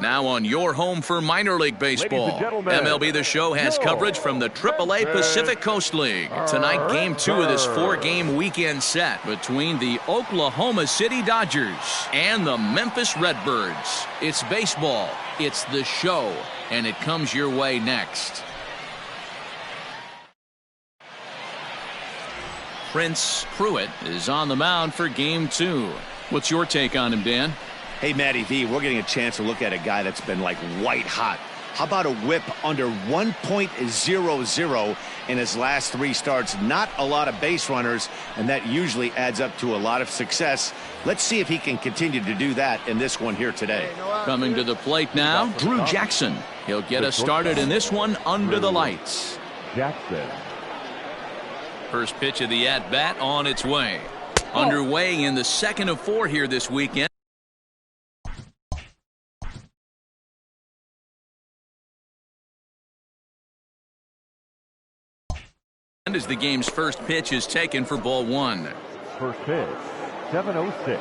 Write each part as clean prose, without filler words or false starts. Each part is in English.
Now on your home for minor league baseball, MLB The Show has coverage from the AAA Pacific Coast League. Tonight, Game 2 of this 4-game weekend set between the Oklahoma City Dodgers and the Memphis Redbirds. It's baseball, it's The Show, and it comes your way next. Prince Pruitt is on the mound for Game 2. What's your take on him, Dan? Hey, Matty V, we're getting a chance to look at a guy that's been like white hot. How about a whip under 1.00 in his last 3 starts? Not a lot of base runners, and that usually adds up to a lot of success. Let's see if he can continue to do that in this one here today. Coming to the plate now, Drew Jackson. He'll get us started in this one under the lights. Jackson. First pitch of the at-bat on its way. Underway in the second of 4 here this weekend. As the game's first pitch is taken for ball 1. First pitch, 7:06.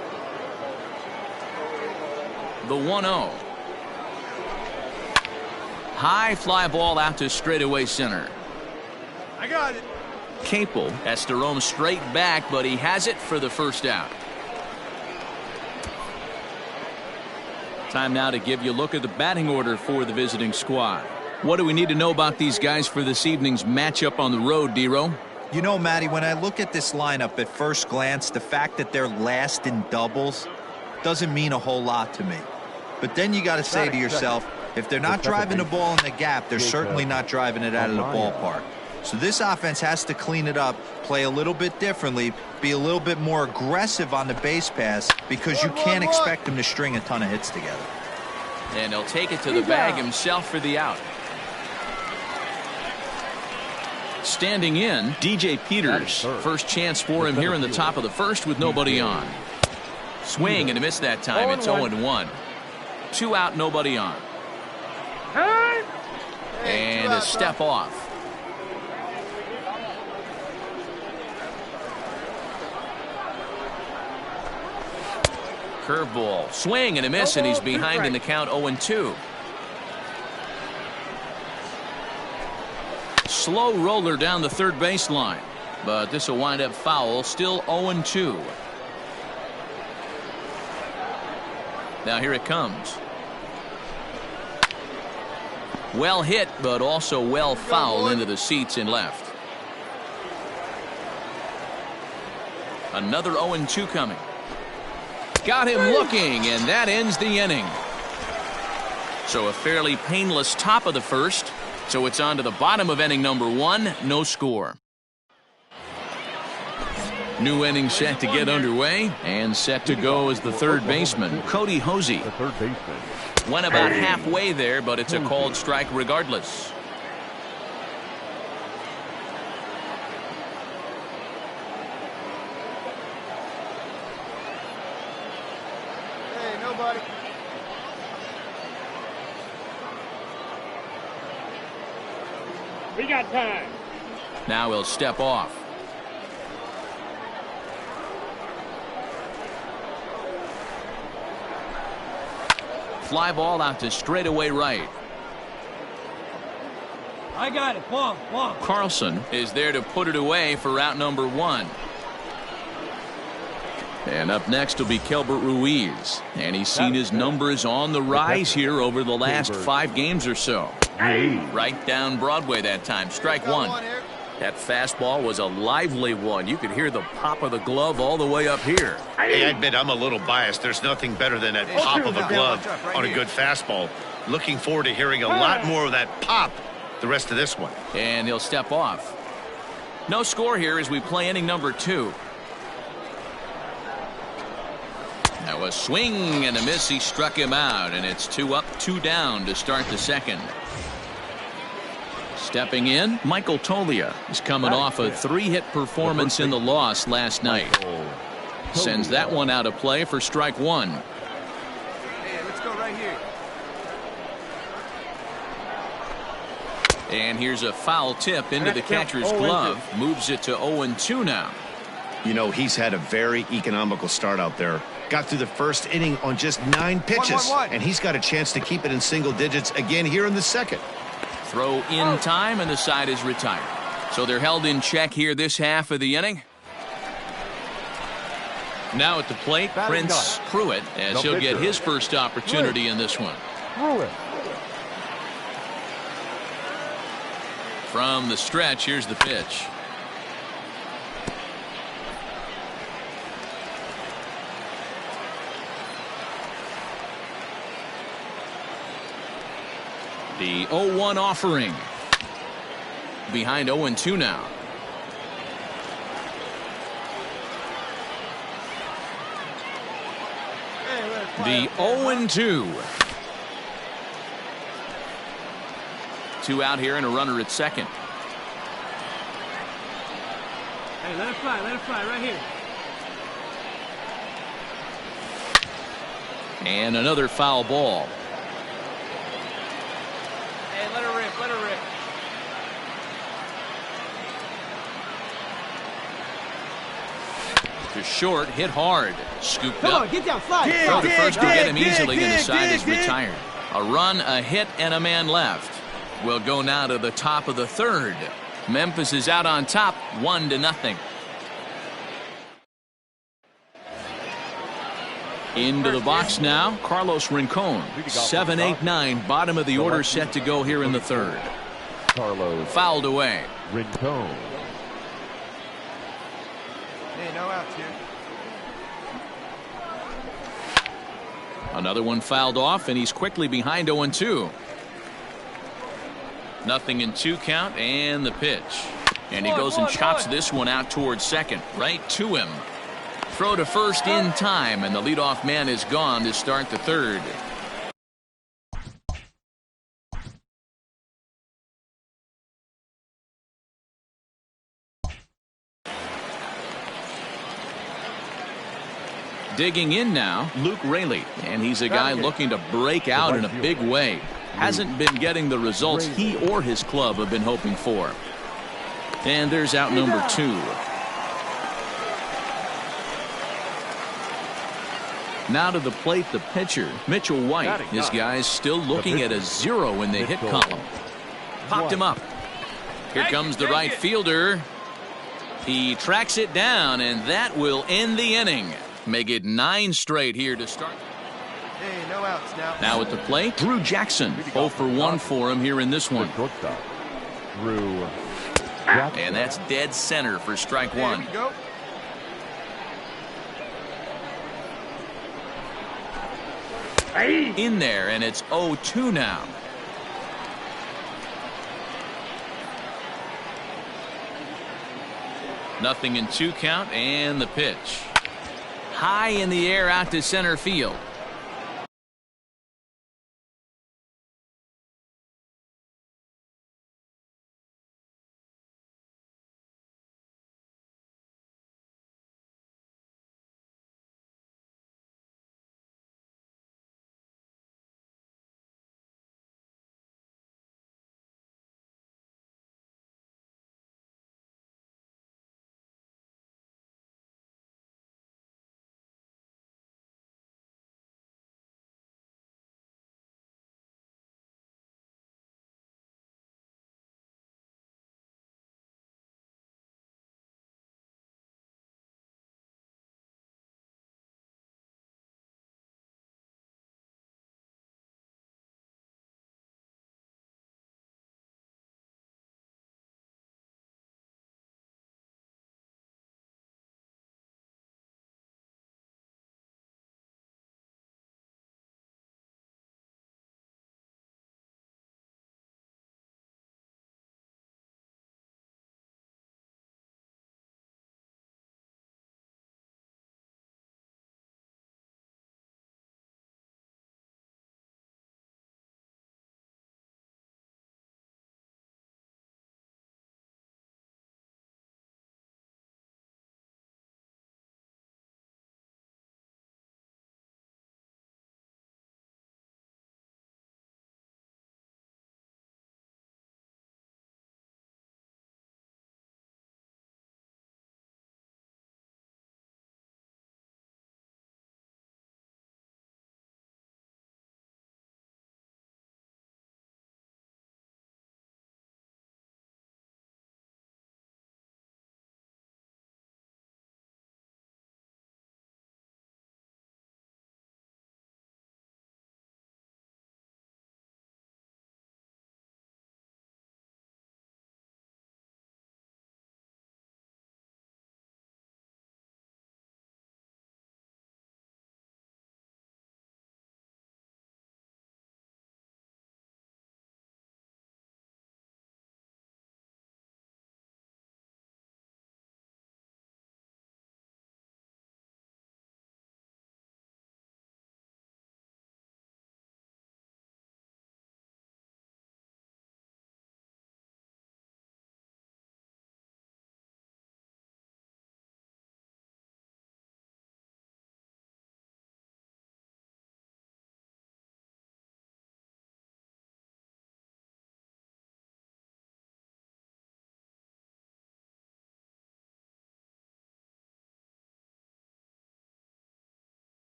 The 1-0. High fly ball out to straightaway center. I got it. Capel has to roam straight back, but he has it for the first out. Time now to give you a look at the batting order for the visiting squad. What do we need to know about these guys for this evening's matchup on the road, D-Row? You know, Matty, when I look at this lineup at first glance, the fact that they're last in doubles doesn't mean a whole lot to me. But then you got to say to yourself, if they're not driving the ball in the gap, they're certainly not driving it out of the ballpark. So this offense has to clean it up, play a little bit differently, be a little bit more aggressive on the base pass, because you can't expect them to string a ton of hits together. And he'll take it to the bag himself for the out. Standing in, DJ Peters. First chance for him here in the top of the first with nobody on. Swing and a miss that time. It's 0-1. 2 out, nobody on. And a step off. Curveball. Swing and a miss, and he's behind in the count 0-2. Slow roller down the third baseline, but this will wind up foul. Still 0-2. Now here it comes. Well hit, but also well fouled into the seats in left. Another 0-2 coming. Got him looking, and that ends the inning. So a fairly painless top of the first. So it's on to the bottom of inning number 1. No score. New inning set to get underway, and set to go as the third baseman, Cody Hosey. The third baseman. Went about halfway there, but it's a called strike regardless. Hey, nobody. We got time. Now he'll step off. Fly ball out to straightaway right. I got it. Ball. Carlson is there to put it away for out number 1. And up next will be Kelbert Ruiz. And he's seen his numbers on the rise here over the last 5 games or so. Right down Broadway that time. Strike 1. That fastball was a lively one. You could hear the pop of the glove all the way up here. Hey, I admit I'm a little biased. There's nothing better than that pop of a glove on a good fastball. Looking forward to hearing a lot more of that pop the rest of this one. And he'll step off. No score here as we play inning number 2. Now a swing and a miss. He struck him out, and it's 2 up, 2 down to start the second. Stepping in, Michael Toglia is coming off a 3-hit performance in the loss last night. Sends that one out of play for strike 1. Hey, let's go right here. And here's a foul tip into the catcher's glove. Moves it to 0-2 now. You know, he's had a very economical start out there. Got through the first inning on just 9 pitches, and he's got a chance to keep it in single digits again here in the second. Throw in time, and the side is retired. So they're held in check here this half of the inning. Now at the plate, Prince Pruitt, as he'll get his first opportunity in this one. From the stretch, here's the pitch. The 0-1 offering. Behind 0-2 now. The 0-2. 2 out here and a runner at second. Hey, let it fly right here. And another foul ball. Hey, let her rip, let her rip. To short, hit hard. Scooped Come up. on, get down, fly. Throw to first to get him easily, and the side is retired. A run, a hit, and a man left. We'll go now to the top of the third. Memphis is out on top, 1-0. Into the box now, Carlos Rincon. 7-8-9, bottom of the order set to go here in the third. Carlos Fouled away. Rincon. Hey, no outs here. Another one fouled off, and he's quickly behind 0-2. 0-2 count, and the pitch. And he goes and chops this one out towards second, right to him. Throw to first in time, and the leadoff man is gone to start the third. Digging in now, Luke Raley, and he's a guy looking to break out in a big way. Hasn't been getting the results he or his club have been hoping for. And there's out number 2. Now to the plate, the pitcher, Mitchell White. His guy's still looking at a 0 in the hit column. Popped him up. Here comes the right fielder. He tracks it down, and that will end the inning. Make it 9 straight here to start. Hey, no outs now. Now at the plate, Drew Jackson. 0 for 1 for him here in this one. Drew Jackson. And that's dead center for strike 1. Here we go. In there, and it's 0-2 now. Nothing in 2 count, and the pitch. High in the air out to center field.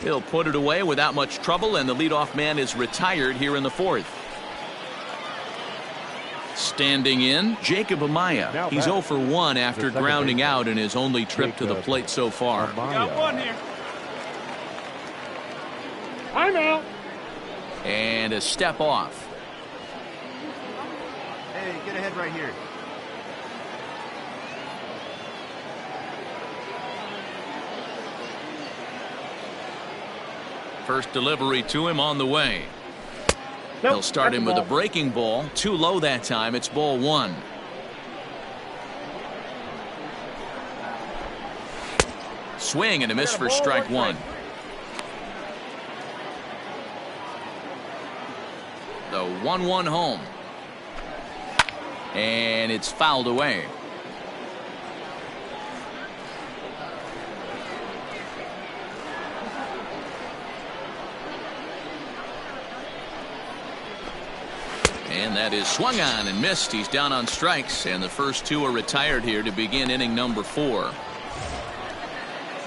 He'll put it away without much trouble, and the leadoff man is retired here in the fourth. Standing in, Jacob Amaya. He's 0 for 1 after grounding out in his only trip to the plate so far. Got one here. I'm out. And a step off. Hey, get ahead right here. First delivery to him on the way. He'll start him with a breaking ball. Too low that time. It's ball 1. Swing and a miss for strike 1. The 1-1 home. And it's fouled away. And that is swung on and missed. He's down on strikes, and the first 2 are retired here to begin inning number 4.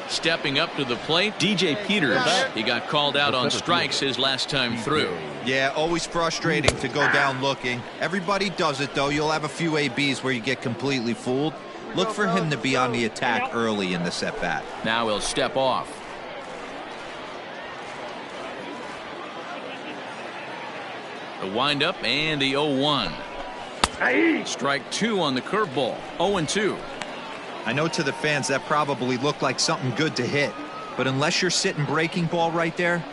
Stepping up to the plate, DJ Peters. He got called out on strikes his last time through. Yeah, always frustrating to go down looking. Everybody does it, though. You'll have a few ABs where you get completely fooled. Look for him to be on the attack early in this at-bat. Now he'll step off. The windup and the 0-1. Strike 2 on the curveball. 0-2. I know to the fans that probably looked like something good to hit, but unless you're sitting breaking ball right there,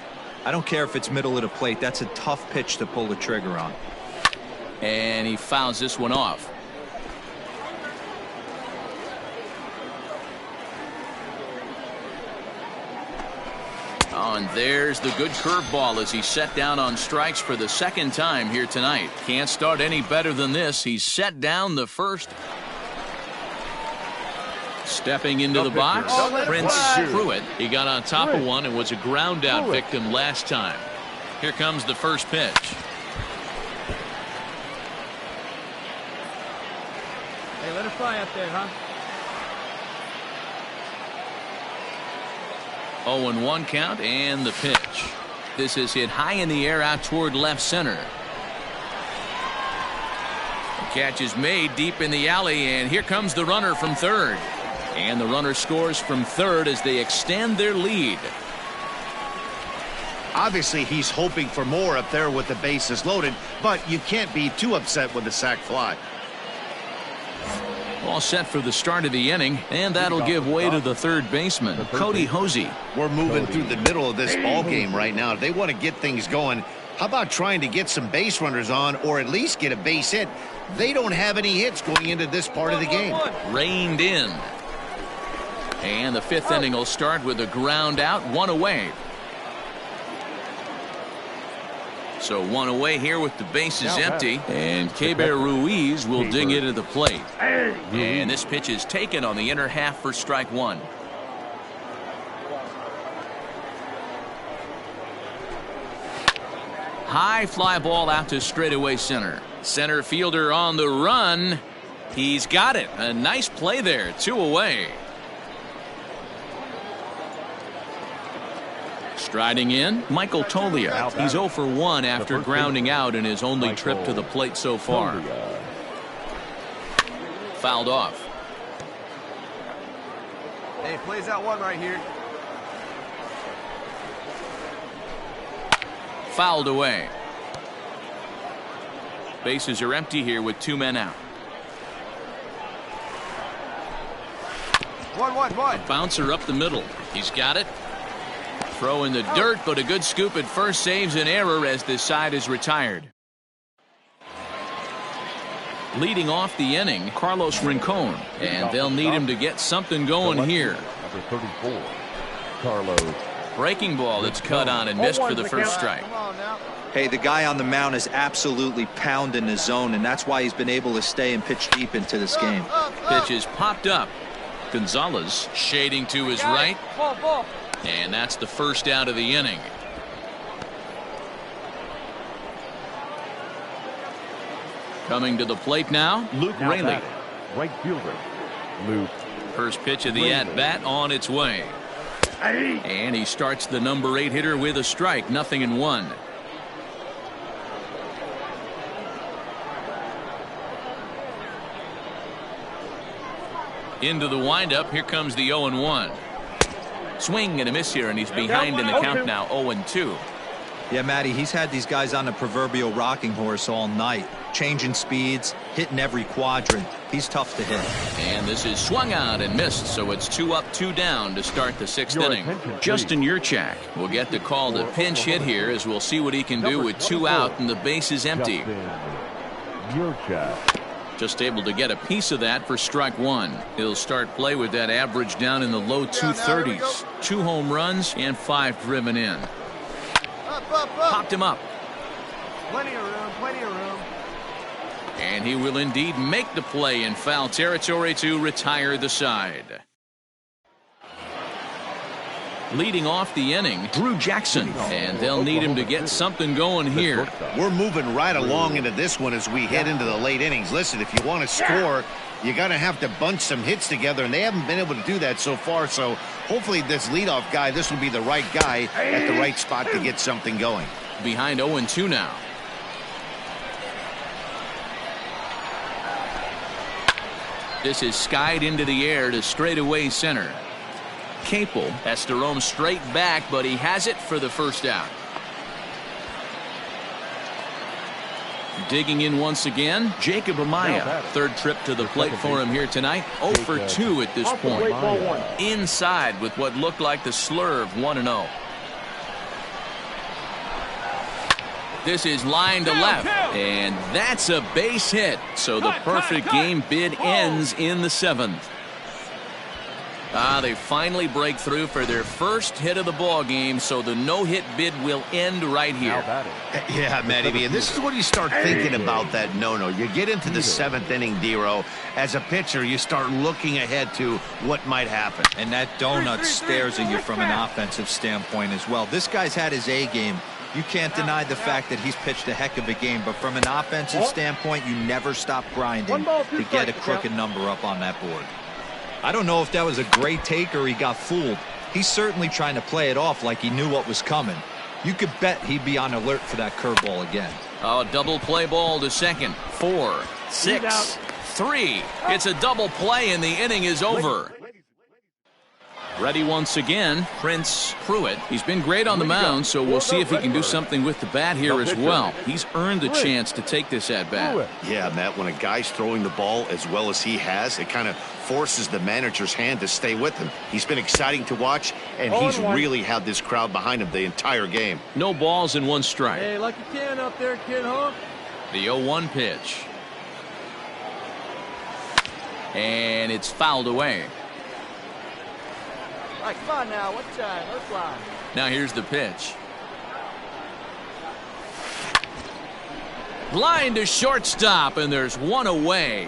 I don't care if it's middle of the plate. That's a tough pitch to pull the trigger on. And he fouls this one off. Oh, and there's the good curveball as he's set down on strikes for the second time here tonight. Can't start any better than this. He's set down the first. Stepping into the box, Prince Pruitt. He got on top of one and was a ground out victim last time. Here comes the first pitch. Hey, let it fly up there, huh? 0-1 count and the pitch. This is hit high in the air out toward left center. The catch is made deep in the alley, and here comes the runner from third. And the runner scores from third as they extend their lead. Obviously, he's hoping for more up there with the bases loaded, but you can't be too upset with the sac fly. All set for the start of the inning, and that'll give way to the third baseman, Cody Hosey. We're moving through the middle of this ball game right now. If they want to get things going, how about trying to get some base runners on, or at least get a base hit? They don't have any hits going into this part of the game. Reined in. And the fifth inning will start with a ground out, 1 away. So 1 away here with the bases empty, and Keber Ruiz will dig into the plate. And this pitch is taken on the inner half for strike 1. High fly ball out to straightaway center. Center fielder on the run. He's got it. A nice play there. 2 away. Striding in, Michael Tolia. He's 0 for 1 after grounding out in his only trip to the plate so far. Fouled off. Hey, plays out 1 right here. Fouled away. Bases are empty here with 2 men out. 1-1-1. A bouncer up the middle. He's got it. Throw in the dirt, but a good scoop at first saves an error as this side is retired. Leading off the inning, Carlos Rincon, and they'll need him to get something going here. Number 34, Carlos. Breaking ball that's cut on and missed for the first strike. Come on now. Hey, the guy on the mound is absolutely pounding the zone, and that's why he's been able to stay and pitch deep into this game. Pitch is popped up. Gonzalez shading to his right. Ball. And that's the first out of the inning. Coming to the plate now, Luke Raley. Right fielder, Luke. First pitch of the at-bat on its way. And he starts the number 8 hitter with a strike, 0-1. Into the windup, here comes the 0-1. Swing and a miss here, and he's behind in the count now, 0-2. Yeah, Matty, he's had these guys on the proverbial rocking horse all night, changing speeds, hitting every quadrant. He's tough to hit. And this is swung out and missed, so it's 2 up, 2 down to start the 6th inning. Justin Yurchak will get the call to pinch hit here, as we'll see what he can do with 2 out and the base is empty. Just able to get a piece of that for strike 1. He'll start play with that average down in the low 230s. 2 home runs and 5 driven in. Popped him up. Plenty of room, plenty of room. And he will indeed make the play in foul territory to retire the side. Leading off the inning, Drew Jackson, and they'll need him to get something going here. We're moving right along into this one as we head into the late innings. Listen, if you want to score, you're going to have to bunch some hits together, and they haven't been able to do that so far. So hopefully this leadoff guy, this will be the right guy at the right spot to get something going. Behind 0-2 now. This is skied into the air to straightaway center. Capel has to roam straight back, but he has it for the first out. Digging in once again, Jacob Amaya. Third trip to the plate for him here tonight. 0 for 2 at this point. Inside with what looked like the slurve, 1-0. This is line to left, and that's a base hit. So the perfect game bid ends in the 7th. They finally break through for their first hit of the ball game, so the no-hit bid will end right here. Yeah, Matty B, and this is when you start thinking about that no-no. You get into the 7th inning, D-Row. As a pitcher, you start looking ahead to what might happen. And that donut stares at you from an offensive standpoint as well. This guy's had his A game. You can't deny the fact that he's pitched a heck of a game, but from an offensive standpoint, you never stop grinding to get a crooked number up on that board. I don't know if that was a great take or he got fooled. He's certainly trying to play it off like he knew what was coming. You could bet he'd be on alert for that curveball again. Oh, double play ball to second. 4, 6, 3. It's a double play and the inning is over. Ready once again, Prince Pruitt. He's been great on the mound, so we'll see if he can do something with the bat here as well. He's earned the chance to take this at-bat. Yeah, Matt, when a guy's throwing the ball as well as he has, it kind of forces the manager's hand to stay with him. He's been exciting to watch, and he's really had this crowd behind him the entire game. No balls and 1 strike. Hey, like you can up there, kid, huh? The 0-1 pitch. And it's fouled away. All right, come on now. What time? Let's fly. Now here's the pitch. Line to shortstop, and there's 1 away.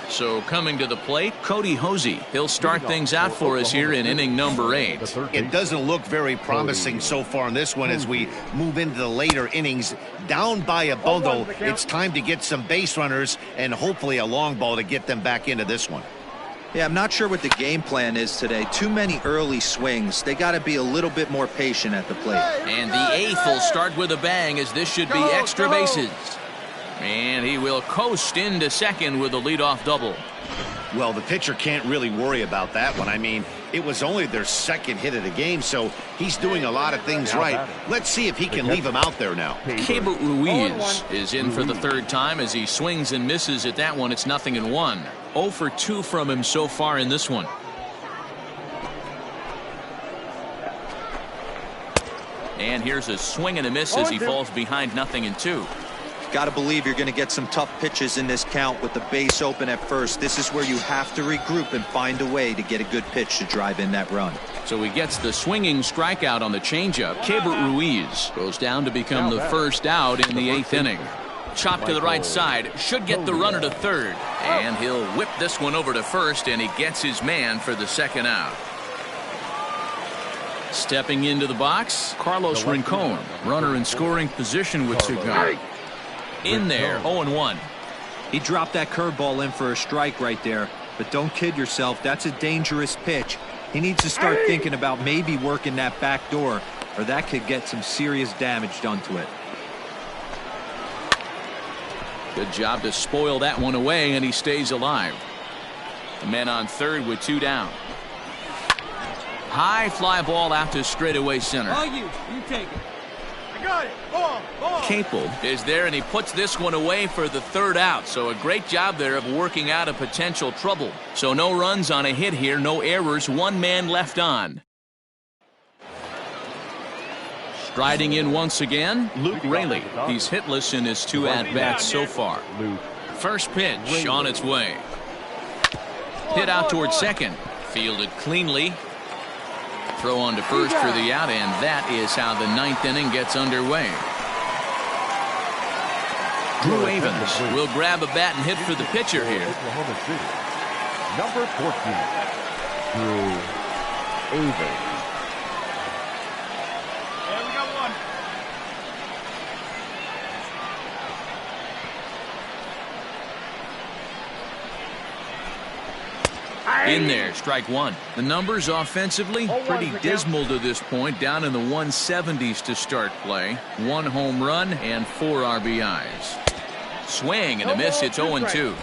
So coming to the plate, Cody Hosey. He'll start things out for us here in inning number 8. It doesn't look very promising so far in this one as we move into the later innings. Down by a bundle, it's time to get some base runners and hopefully a long ball to get them back into this one. Yeah, I'm not sure what the game plan is today. Too many early swings. They got to be a little bit more patient at the plate. And the 8th will start with a bang, as this should be extra bases. And he will coast into second with a leadoff double. Well, the pitcher can't really worry about that one. I mean, it was only their 2nd hit of the game, so he's doing a lot of things right. Let's see if he can leave him out there now. Keibert Ruiz is in for the 3rd time as he swings and misses at that one. It's 0-1. 0 for 2 from him so far in this one. And here's a swing and a miss as he falls behind 0-2. Got to believe you're going to get some tough pitches in this count with the base open at first. This is where you have to regroup and find a way to get a good pitch to drive in that run. So he gets the swinging strikeout on the changeup. Keibert Ruiz goes down to become the first out in the 8th inning. Chop to the right side, should get the runner to 3rd. And he'll whip this one over to 1st, and he gets his man for the 2nd out. Stepping into the box, Carlos Rincon. Runner in scoring position with 2 gone. In there, 0-1. He dropped that curveball in for a strike right there. But don't kid yourself, that's a dangerous pitch. He needs to start thinking about maybe working that back door, or that could get some serious damage done to it. Good job to spoil that one away, and he stays alive. The man on third with 2 down. High fly ball out to straightaway center. You take it. I got it. Ball. Capel is there, and he puts this one away for the 3rd out. So a great job there of working out a potential trouble. So no runs on a hit here, no errors, 1 man left on. Striding in once again, Luke Raley. He's hitless in his 2 at-bats so far. First pitch on its way. Hit out towards second. Fielded cleanly. Throw on to first for the out, and that is how the 9th inning gets underway. Drew Avens will grab a bat and hit for the pitcher here. Number 14, Drew Avens. We got one. In there, strike 1. The numbers offensively pretty dismal to this point, down in the 170s to start play. 1 home run and 4 RBIs. Swing and a miss. It's 0-2.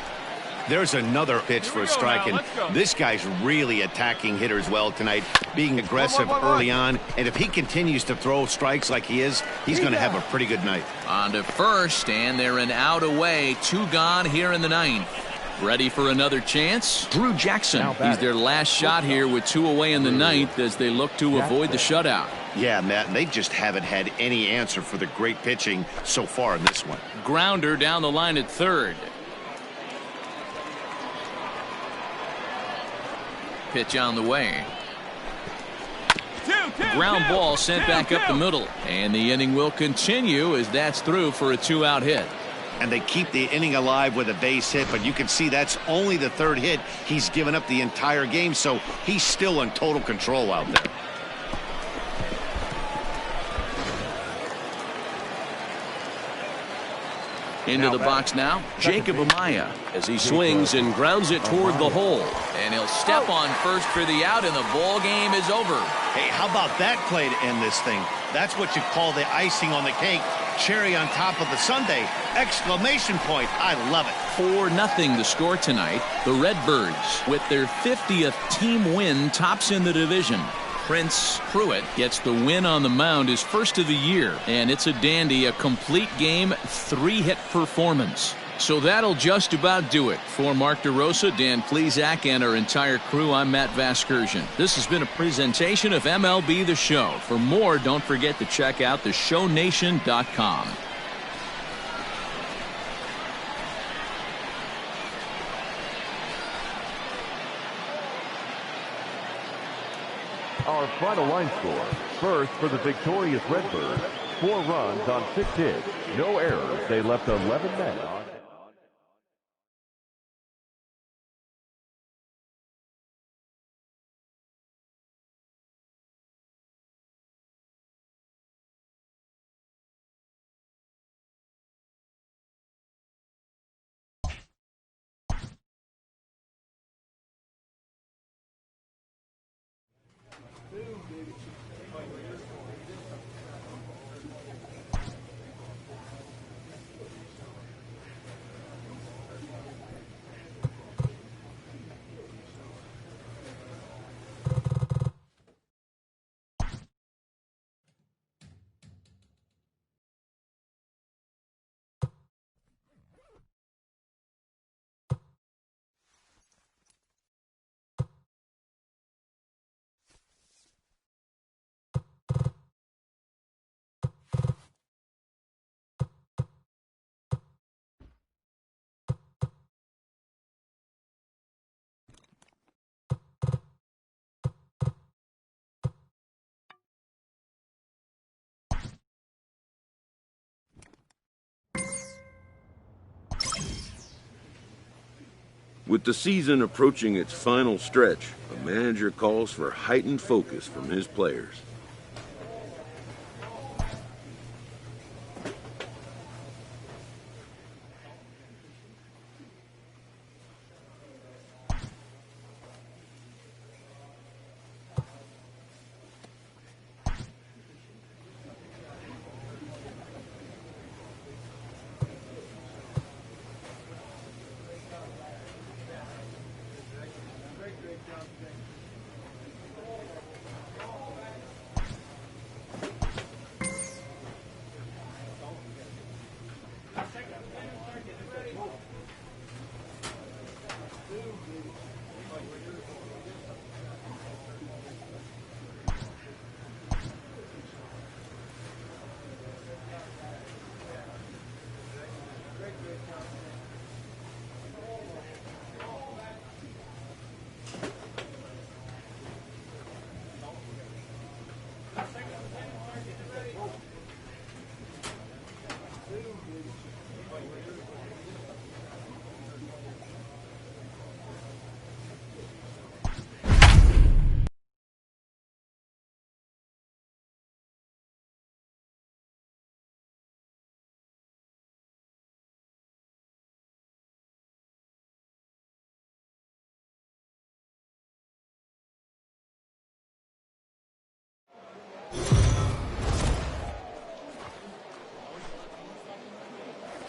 There's another pitch for a strike, and this guy's really attacking hitters well tonight, being aggressive early on, and if he continues to throw strikes like he is, he's going to have a pretty good night. On to first, and they're an out away. 2 gone here in the 9th. Ready for another chance? Drew Jackson. He's their last shot here with 2 away in the 9th as they look to avoid the shutout. Yeah, Matt, and they just haven't had any answer for the great pitching so far in this one. Grounder down the line at third. Pitch on the way. Ground ball sent back up the middle. And the inning will continue as that's through for a 2-out hit. And they keep the inning alive with a base hit, but you can see that's only the 3rd hit he's given up the entire game, so he's still in total control out there. Into the box now, Jacob Amaya as he swings and grounds it toward the hole. And he'll step on first for the out, and the ball game is over. Hey, how about that play to end this thing? That's what you call the icing on the cake. Cherry on top of the sundae. Exclamation point. I love it. 4-0 the score tonight. The Redbirds, with their 50th team win, tops in the division. Prince Pruitt gets the win on the mound, his first of the year, and it's a dandy, a complete game, 3-hit performance. So that'll just about do it. For Mark DeRosa, Dan Plesac, and our entire crew, I'm Matt Vasgersian. This has been a presentation of MLB The Show. For more, don't forget to check out theshownation.com. Our final line score. First for the victorious Redbirds. 4 runs on 6 hits. No errors. They left 11 men on. With the season approaching its final stretch, a manager calls for heightened focus from his players.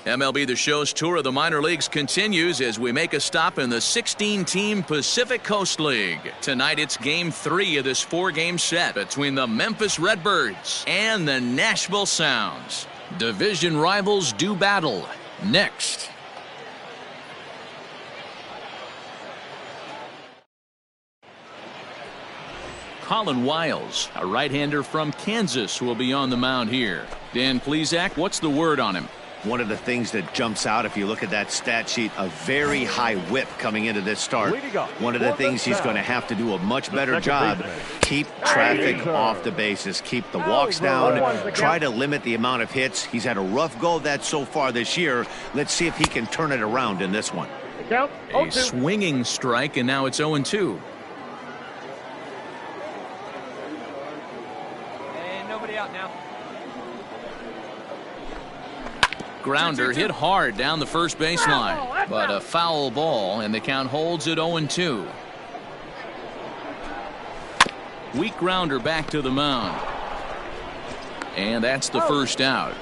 MLB The Show's tour of the minor leagues continues as we make a stop in the 16-team Pacific Coast League. Tonight it's Game 3 of this 4-game set between the Memphis Redbirds and the Nashville Sounds. Division rivals do battle. Next. Colin Wiles, a right-hander from Kansas, will be on the mound here. Dan Plesac, what's the word on him? One of the things that jumps out, if you look at that stat sheet, a very high whip coming into this start. One of the things he's going to have to do a much better job, keep traffic off the bases, keep the walks down, try to limit the amount of hits. He's had a rough go of that so far this year. Let's see if he can turn it around in this one. A swinging strike, and now it's 0-2. And nobody out now. Grounder hit hard down the first baseline, but a foul ball, and the count holds at 0-2. Weak grounder back to the mound, and that's the first out.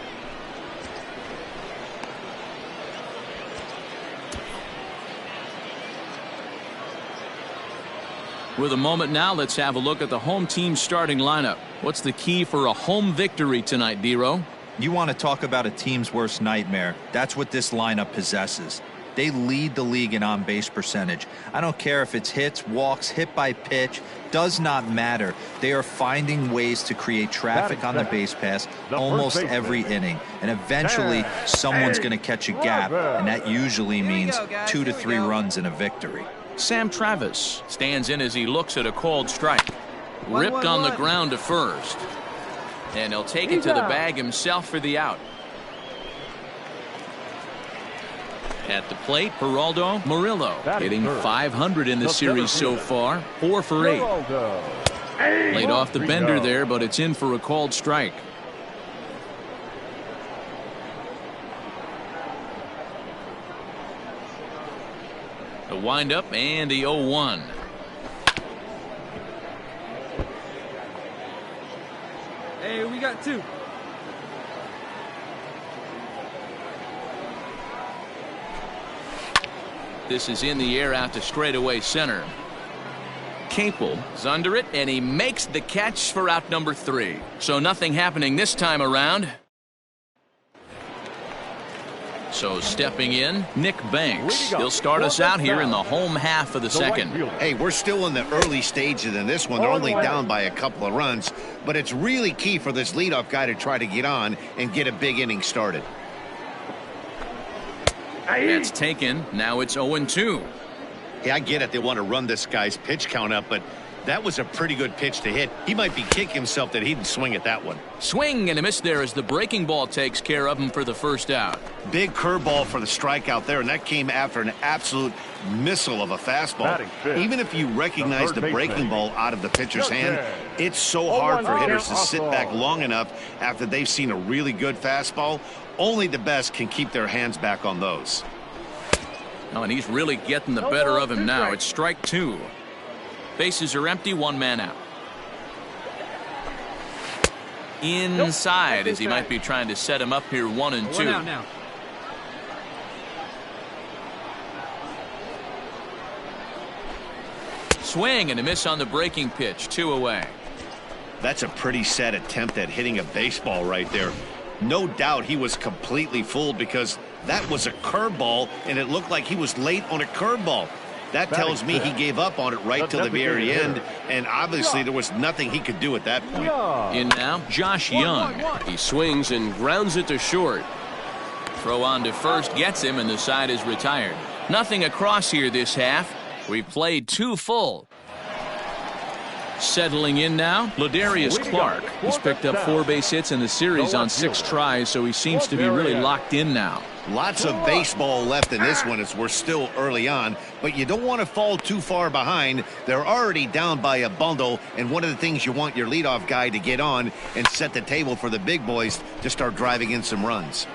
With a moment now, let's have a look at the home team starting lineup. What's the key for a home victory tonight, Dero? You want to talk about a team's worst nightmare. That's what this lineup possesses. They lead the league in on-base percentage. I don't care if it's hits, walks, hit by pitch, does not matter. They are finding ways to create traffic on the base pass almost every inning. And eventually, someone's going to catch a gap, and that usually means 2 to 3 runs in a victory. Sam Travis stands in as he looks at a called strike. Ripped on the ground to first. And he'll take it to the bag himself for the out. At the plate, Geraldo Murillo hitting .500 in the series so far, 4 for 8. Laid off the bender there, but it's in for a called strike. The windup and the 0-1. Hey, we got 2. This is in the air out to straightaway center. Capel is under it, and he makes the catch for out number 3. So nothing happening this time around. So stepping in, Nick Banks. He'll start us out here in the home half of the second. Hey, we're still in the early stages in this one. They're only down by a couple of runs, but it's really key for this leadoff guy to try to get on and get a big inning started. That's taken. Now it's 0-2. Hey, I get it. They want to run this guy's pitch count up, but that was a pretty good pitch to hit. He might be kicking himself that he didn't swing at that one. Swing and a miss there as the breaking ball takes care of him for the first out. Big curveball for the strikeout there, and that came after an absolute missile of a fastball. Even if you recognize the breaking ball out of the pitcher's hand, it's so hard for hitters to sit back long enough after they've seen a really good fastball. Only the best can keep their hands back on those. Oh, and he's really getting the better of him now. It's strike 2. Bases are empty, 1 man out. Inside as he might be trying to set him up here 1-2. 1 out now. Swing and a miss on the breaking pitch. 2 away. That's a pretty sad attempt at hitting a baseball right there. No doubt he was completely fooled because that was a curveball, and it looked like he was late on a curveball. That tells me he gave up on it right till the very end, and obviously there was nothing he could do at that point. In now, Josh Young. He swings and grounds it to short. Throw on to first gets him, and the side is retired. Nothing across here this half. We've played 2 full. Settling in now, Ladarius Clark. He's picked up 4 base hits in the series on 6 tries, so he seems to be really locked in now. Lots of baseball left in this one as we're still early on, but you don't want to fall too far behind. They're already down by a bundle, and one of the things you want your leadoff guy to get on and set the table for the big boys to start driving in some runs.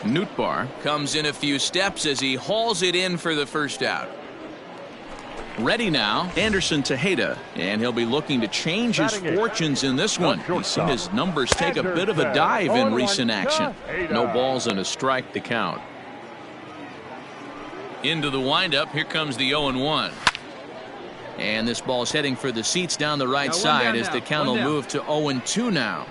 Nootbaar comes in a few steps as he hauls it in for the first out. Ready now, Anderson Tejeda, and he'll be looking to change his fortunes in this one. He's seen his numbers take a bit of a dive in recent action. No balls and a strike to count. Into the windup, here comes the 0-1. And this ball's heading for the seats down the right side as the count will move to 0-2 now.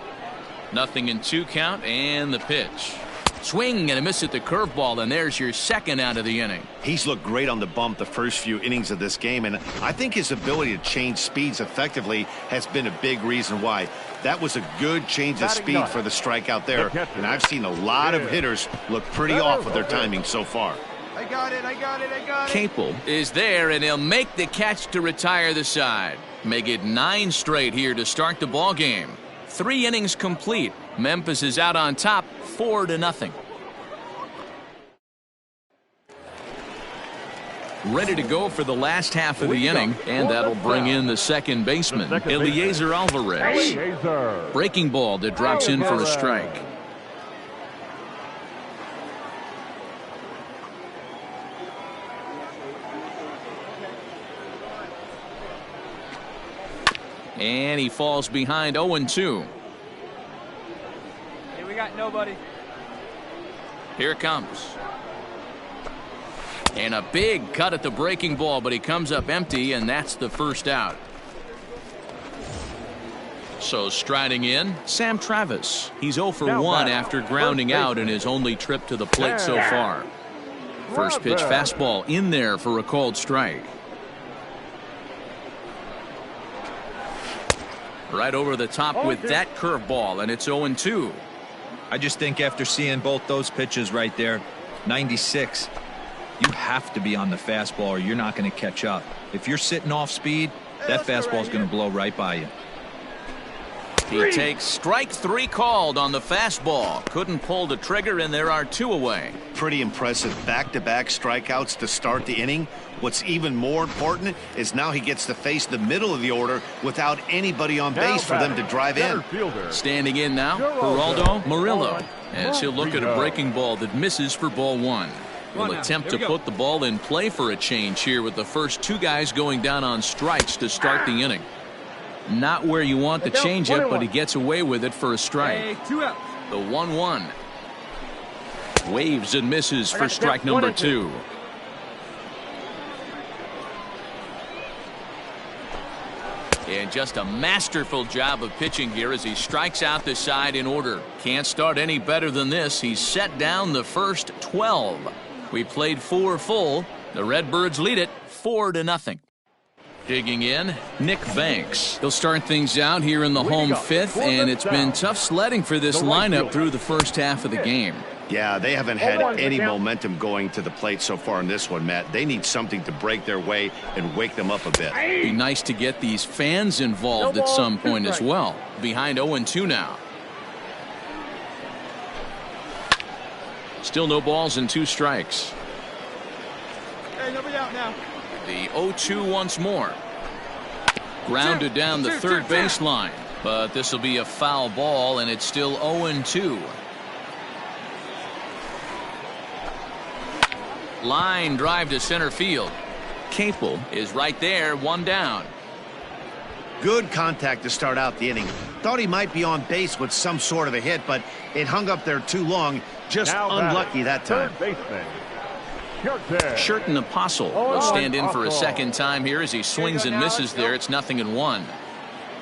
Nothing in 2 count, and the pitch. Swing and a miss at the curveball, and there's your second out of the inning. He's looked great on the bump the first few innings of this game, and I think his ability to change speeds effectively has been a big reason why. That was a good change of speed for the strikeout there, and I've seen a lot of hitters look pretty off with their timing so far. I got it. Capel is there, and he'll make the catch to retire the side. Make it 9 straight here to start the ball game. 3 innings complete. Memphis is out on top, 4-0. Ready to go for the last half of the inning, and that'll bring in the second baseman, Eliezer Alvarez. Breaking ball that drops in for a strike. And he falls behind 0-2. We got nobody. Here it comes. And a big cut at the breaking ball, but he comes up empty, and that's the first out. So striding in, Sam Travis. He's 0 for 1 after grounding out in his only trip to the plate so far. First pitch fastball in there for a called strike. Right over the top with that curveball, and it's 0-2. I just think after seeing both those pitches right there, 96, you have to be on the fastball or you're not going to catch up. If you're sitting off speed, that fastball is going to blow right by you. He takes strike 3 called on the fastball. Couldn't pull the trigger, and there are 2 away. Pretty impressive back-to-back strikeouts to start the inning. What's even more important is now he gets to face the middle of the order without anybody on base for them to drive in. Standing in now, Geraldo Murillo, as he'll look at a breaking ball that misses for ball 1. Will attempt to put the ball in play for a change here with the first 2 guys going down on strikes to start the inning. Not where you want the changeup, but he gets away with it for a strike. The 1-1. Waves and misses for strike number 2. And just a masterful job of pitching here as he strikes out the side in order. Can't start any better than this. He's set down the first 12. We played 4 full. The Redbirds lead it 4-0. Digging in, Nick Banks. He'll start things out here in the home 5th, and it's been tough sledding for this lineup through the first half of the game. Yeah, they haven't had any momentum going to the plate so far in this one, Matt. They need something to break their way and wake them up a bit. Be nice to get these fans involved at some point as well. Behind 0-2 now. Still no balls and 2 strikes. Hey, nobody out now. The 0-2 once more. Grounded down the third baseline, but this will be a foul ball, and it's still 0-2. Line drive to center field. Capel is right there, 1 down. Good contact to start out the inning. Thought he might be on base with some sort of a hit, but it hung up there too long. Just unlucky that time. Shirton Apostle will stand in for a second time here as he swings and misses there. It's 0-1.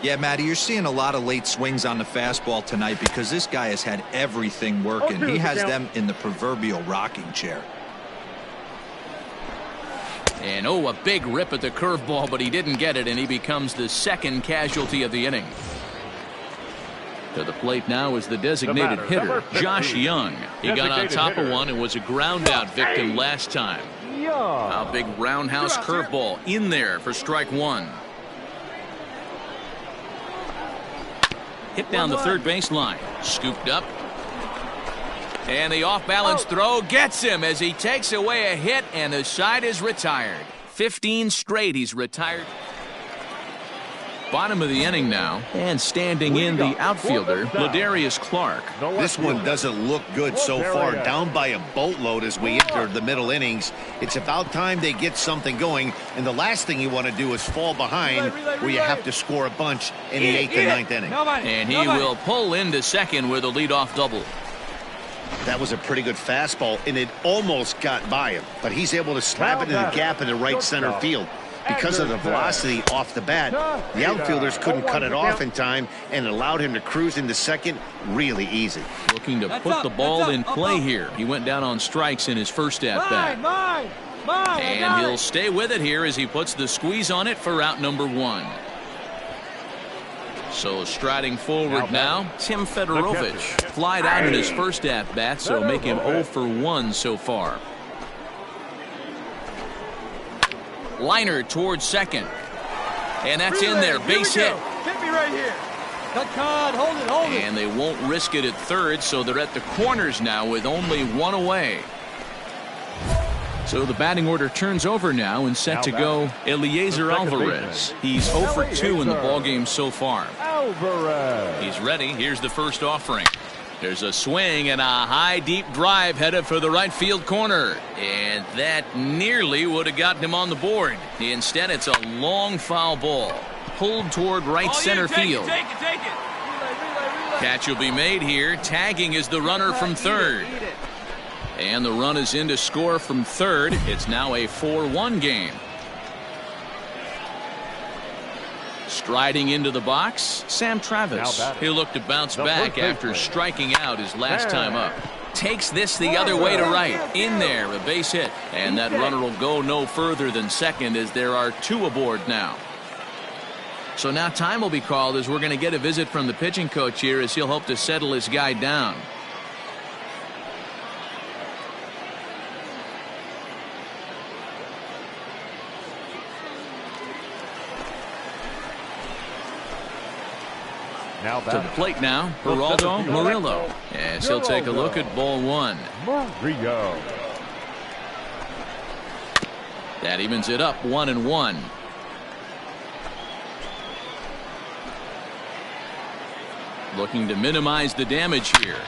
Yeah, Matty, you're seeing a lot of late swings on the fastball tonight because this guy has had everything working. He has them in the proverbial rocking chair. And a big rip at the curveball, but he didn't get it, and he becomes the second casualty of the inning. To the plate now is the designated hitter, Josh Young. He got on top of one and was a ground out victim last time. A big roundhouse curveball in there for strike one. Hit down the third baseline. Scooped up. And the off-balance throw gets him as he takes away a hit, and the side is retired. 15 straight he's retired. Bottom of the inning now, and standing in the outfielder, Ladarius Clark. This one doesn't look good so far. Down by a boatload as we enter the middle innings. It's about time they get something going, and the last thing you want to do is fall behind where you have to score a bunch in the 8th and 9th inning. And he will pull into second with a leadoff double. That was a pretty good fastball, and it almost got by him, but he's able to slap it in the gap in the right center field. Because of the velocity off the bat, the outfielders couldn't cut it off in time and allowed him to cruise into second really easy. Looking to put the ball in play here. He went down on strikes in his first at-bat. And he'll stay with it here as he puts the squeeze on it for out number one. So striding forward now, Tim Fedorovich. Flied out in his first at-bat, so make him 0 for 1 so far. Liner towards second. And that's in there. Base hit. Hit me right here. Cut, hold it. And they won't risk it at third, so they're at the corners now with only one away. So the batting order turns over now and set to go Eliezer Alvarez. He's 0 for 2 in the ballgame so far. He's ready. Here's the first offering. There's a swing and a high deep drive headed for the right field corner, and that nearly would have gotten him on the board. Instead, it's a long foul ball pulled toward right center field. Take it. Catch will be made here. Tagging is the runner from third, and the run is in to score from third. It's now a 4-1 game. Striding into the box, Sam Travis. He'll look to bounce back after striking out his last time up. Takes this the other way to right. In there, a base hit. And that runner will go no further than second as there are two aboard now. So now time will be called as we're going to get a visit from the pitching coach here as he'll hope to settle his guy down. To the plate now, Geraldo Murillo. As he'll take a look at ball one. That evens it up 1-1. Looking to minimize the damage here.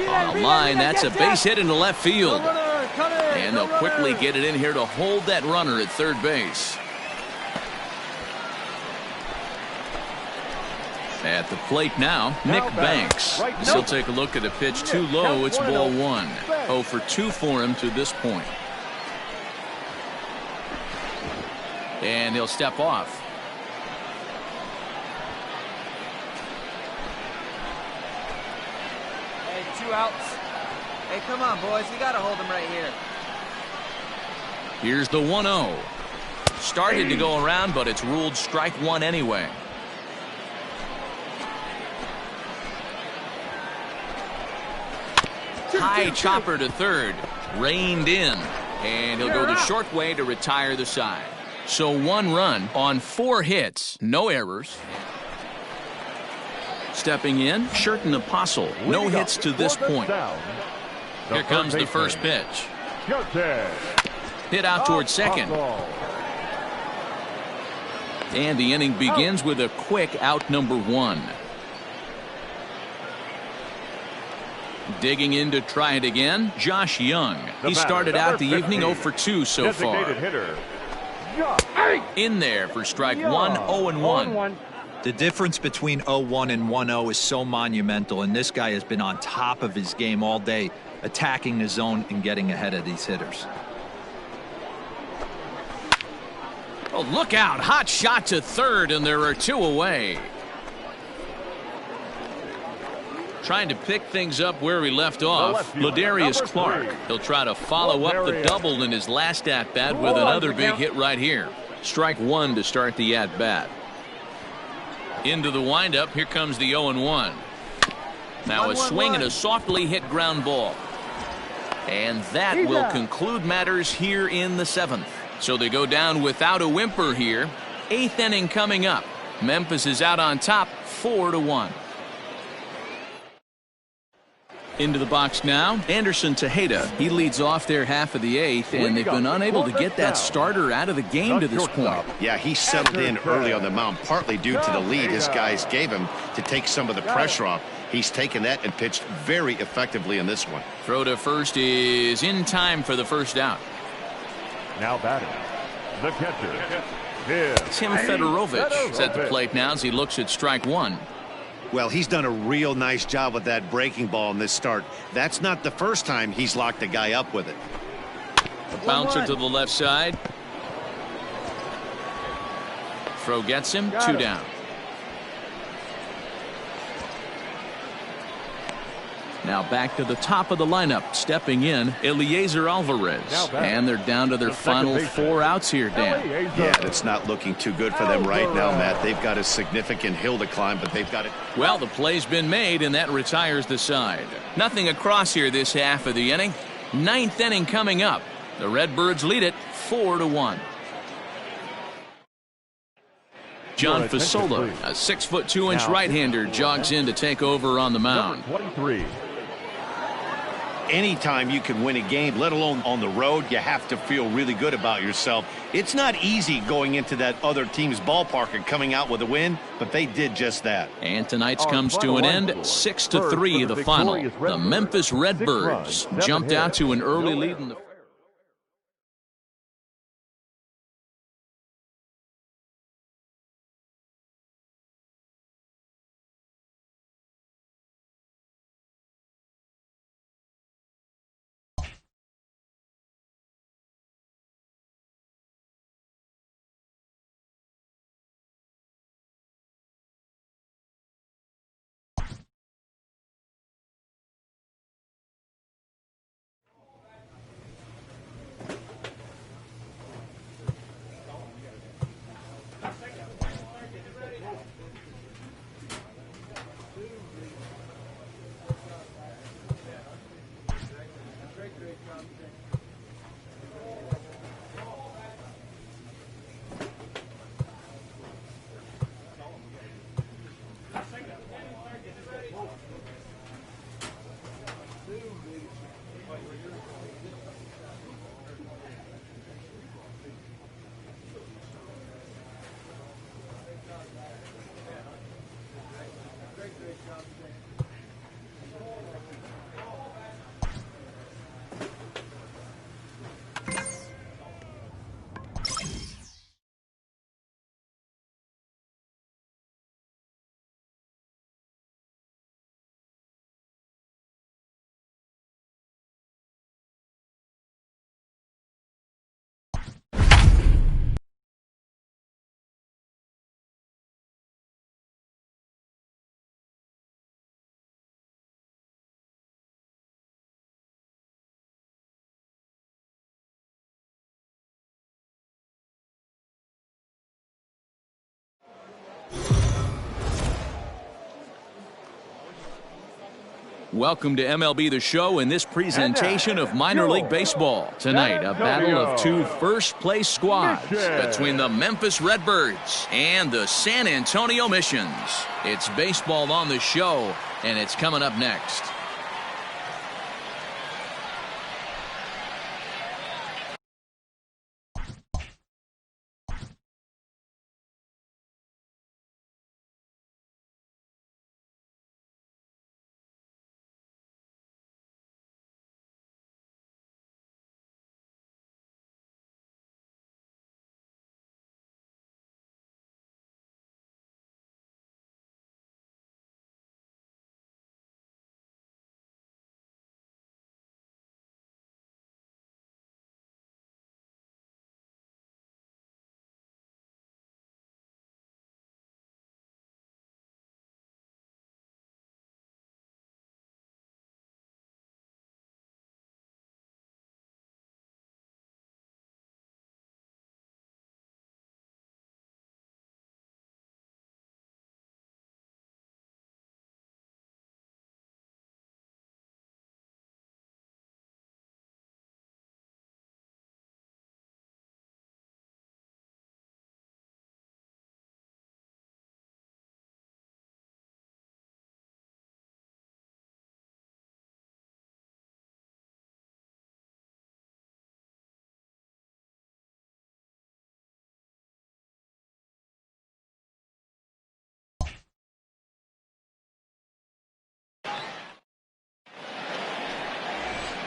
On a line, that's a base hit into left field. And they'll quickly get it in here to hold that runner at third base. At the plate now, Nick Banks. He'll take a look at a pitch too low. It's ball one. 0 for 2 for him to this point. And he'll step off. Hey, 2 outs. Hey, come on, boys. We got to hold him right here. Here's the 1-0. Started to go around, but it's ruled strike one anyway. High chopper to third. Reined in. And he'll go the short way to retire the side. So 1 run on 4 hits. No errors. Stepping in, Shirton Apostle. No hits to this point. Here comes the first pitch. Hit out towards second. And the inning begins with a quick out number 1. Digging in to try it again, Josh Young. He started out the evening 0 for 2 so far. In there for strike 1, 0-1. The difference between 0-1 and 1-0 is so monumental, and this guy has been on top of his game all day. attacking the zone and getting ahead of these hitters. Oh, look out. Hot shot to third, and there are 2 away. Trying to pick things up where he left off. Ladarius Clark. He'll try to follow up the double in his last at-bat with another big hit right here. Strike 1 to start the at-bat. Into the windup. Here comes the 0-1. Now a swing and a softly hit ground ball. And that will conclude matters here in the 7th. So they go down without a whimper here. 8th inning coming up. Memphis is out on top 4-1. Into the box now, Anderson Tejeda. He leads off their half of the 8th, and they've been unable to get that starter out of the game to this point. Yeah, he settled in early on the mound, partly due to the lead his guys gave him to take some of the pressure off. He's taken that and pitched very effectively in this one. Throw to first is in time for the first out. Now batting, the catcher, Tim Fedorovich is at the plate now as he looks at strike 1. Well, he's done a real nice job with that breaking ball in this start. That's not the first time he's locked a guy up with it. A bouncer to the left side. Throw gets him, 2 down. Now back to the top of the lineup. Stepping in, Eliezer Alvarez. And they're down to their final 4 outs here, Dan. Yeah, it's not looking too good for them right now, Matt. They've got a significant hill to climb, but they've got it. Well, the play's been made, and that retires the side. Nothing across here this half of the inning. 9th inning coming up. The Redbirds lead it 4-1. John Fasola, a 6'2" right-hander, jogs in to take over on the mound. 23. Anytime you can win a game, let alone on the road, you have to feel really good about yourself. It's not easy going into that other team's ballpark and coming out with a win, but they did just that. And tonight's comes to an end, 6-3 the final. The Memphis Redbirds jumped out to an early lead in the Welcome to MLB The Show in this presentation of minor league baseball. Tonight, a battle of 2 first-place squads between the Memphis Redbirds and the San Antonio Missions. It's baseball on the show, and it's coming up next.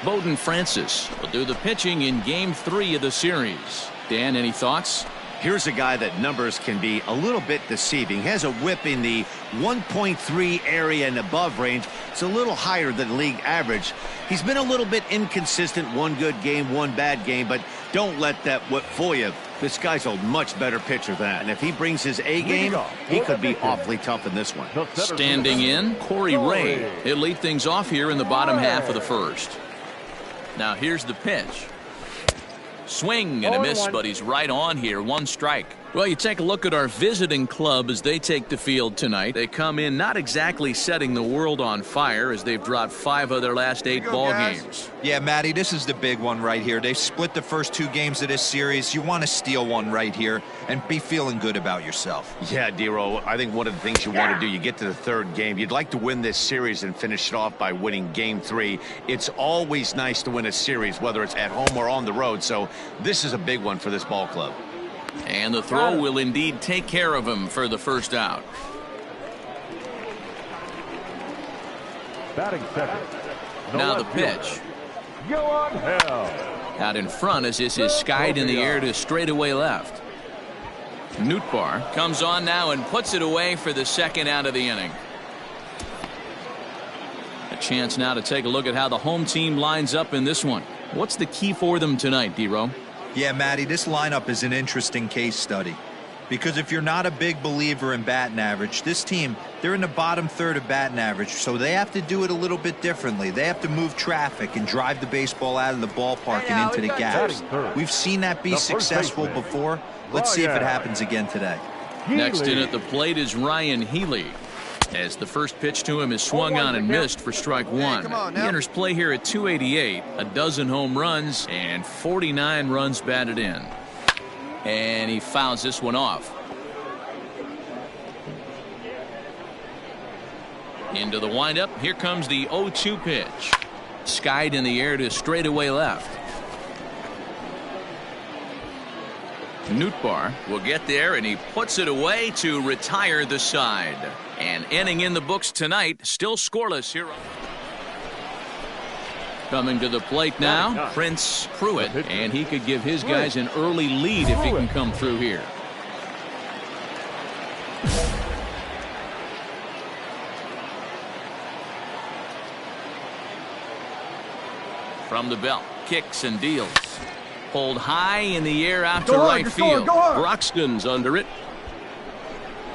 Bowden Francis will do the pitching in Game 3 of the series. Dan, any thoughts? Here's a guy that numbers can be a little bit deceiving. Has a whip in the 1.3 area and above range. It's a little higher than league average. He's been a little bit inconsistent. One good game, one bad game, but don't let that whip fool you. This guy's a much better pitcher than that. And if he brings his A game, he could be awfully tough in this one. Standing in, Corey Ray. He'll lead things off here in the bottom half of the first. Now here's the pitch. Swing and a miss, but he's right on here. One strike. Well, you take a look at our visiting club as they take the field tonight. They come in not exactly setting the world on fire as they've dropped 5 of their last 8 ball games. Yeah, Matty, this is the big one right here. They've split the first 2 games of this series. You want to steal one right here and be feeling good about yourself. Yeah, Dero, I think one of the things you want to do, you get to the 3rd game. You'd like to win this series and finish it off by winning Game 3. It's always nice to win a series, whether it's at home or on the road. So this is a big one for this ball club. And the throw will indeed take care of him for the first out. Batting second. Now the pitch. Johan Hell. Out in front as this is skied in the air to straightaway left. Nootbaar comes on now and puts it away for the second out of the inning. A chance now to take a look at how the home team lines up in this one. What's the key for them tonight, Dero? Yeah, Matty, this lineup is an interesting case study. Because if you're not a big believer in batting average, this team, they're in the bottom third of batting average, so they have to do it a little bit differently. They have to move traffic and drive the baseball out of the ballpark and into the gaps. We've seen that be successful before. Let's see if it happens again today. Next in at the plate is Ryan Healy. As the first pitch to him is swung on and missed for strike 1. He enters play here at 288, a dozen home runs, and 49 runs batted in. And he fouls this one off. Into the windup. Here comes the 0-2 pitch. Skied in the air to straightaway left. Nootbaar will get there, and he puts it away to retire the side. And inning in the books tonight, still scoreless here. Coming to the plate now, Prince Pruitt, and he could give his guys an early lead if he can come through here. From the belt, kicks and deals. Pulled high in the air out to right field. Broxton's under it.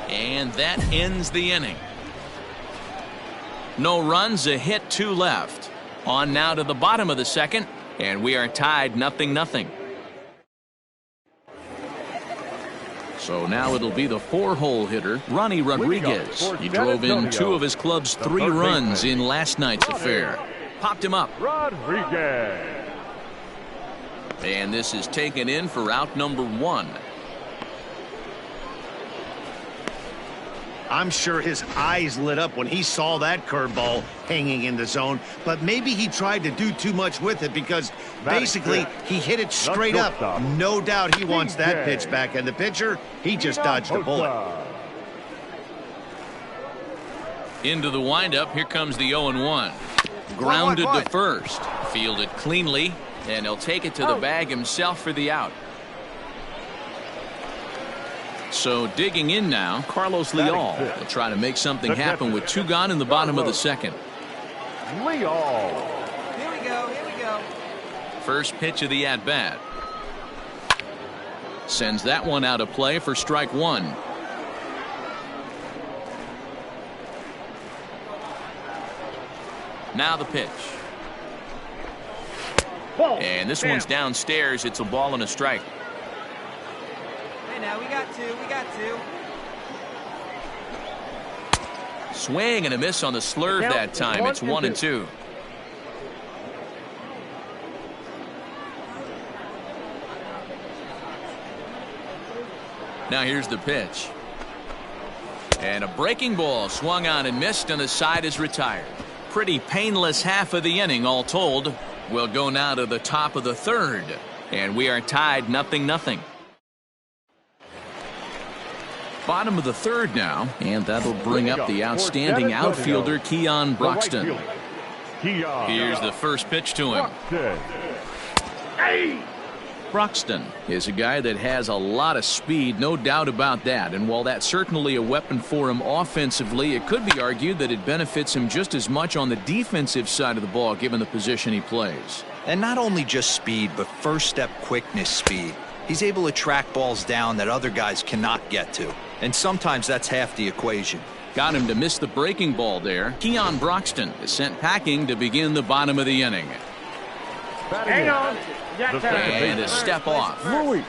And that ends the inning. No runs, a hit, 2 left. On now to the bottom of the second, and we are tied 0-0. So now it'll be the 4-hole hitter, Ronnie Rodriguez. He drove in 2 of his club's 3 runs in last night's affair. Popped him up. Rodriguez. And this is taken in for out number 1. I'm sure his eyes lit up when he saw that curveball hanging in the zone, but maybe he tried to do too much with it because basically he hit it straight up. No doubt he wants that pitch back, and the pitcher, he just dodged a bullet. Into the windup, here comes the 0-1. Grounded to first, fielded cleanly, and he'll take it to the bag himself for the out. So digging in now, Carlos Leal will try to make something happen with 2 gone in the bottom of the second. Leal. Here we go, here we go. First pitch of the at-bat. Sends that one out of play for strike 1. Now the pitch. And this one's downstairs. It's a ball and a strike. Now we got 2. Swing and a miss on the slurve that time. It's 1-2. Now here's the pitch. And a breaking ball swung on and missed, and the side is retired. Pretty painless half of the inning all told. We'll go now to the top of the 3rd, and we are tied 0-0. Bottom of the 3rd now, and that'll bring up the outstanding outfielder Keon Broxton. Here's the first pitch to him. Broxton is a guy that has a lot of speed, no doubt about that. And while that's certainly a weapon for him offensively, it could be argued that it benefits him just as much on the defensive side of the ball, given the position he plays. And not only just speed, but first step quickness speed. He's able to track balls down that other guys cannot get to. And sometimes that's half the equation. Got him to miss the breaking ball there. Keon Broxton is sent packing to begin the bottom of the inning. Hang on. And a step off. Luis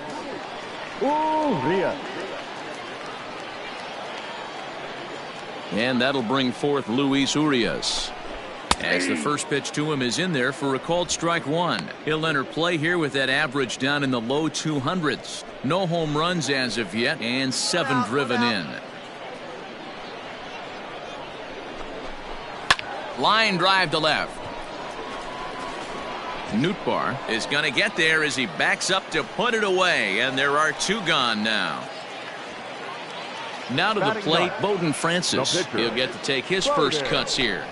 Urias. And that'll bring forth Luis Urias. As the first pitch to him is in there for a called strike one. He'll enter play here with that average down in the low 200s. No home runs as of yet, and 7 driven in. Line drive to left. Nootbaar is going to get there as he backs up to put it away, and there are 2 gone now. Now to the plate, Bowden Francis. He'll get to take his first cuts here.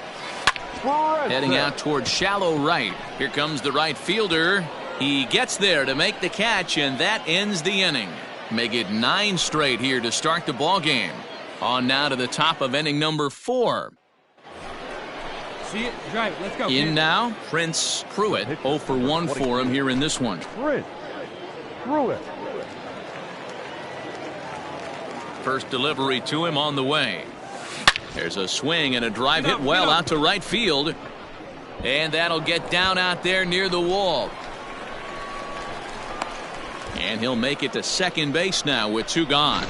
Heading out towards shallow right. Here comes the right fielder. He gets there to make the catch, and that ends the inning. Make it 9 straight here to start the ball game. On now to the top of inning number 4. See it? Drive it. Let's go. In now, Prince Pruitt. 0 for 1 for him here in this one. Pruitt. First delivery to him on the way. There's a swing and a drive hit well out to right field. And that'll get down out there near the wall. And he'll make it to second base now with 2 gone.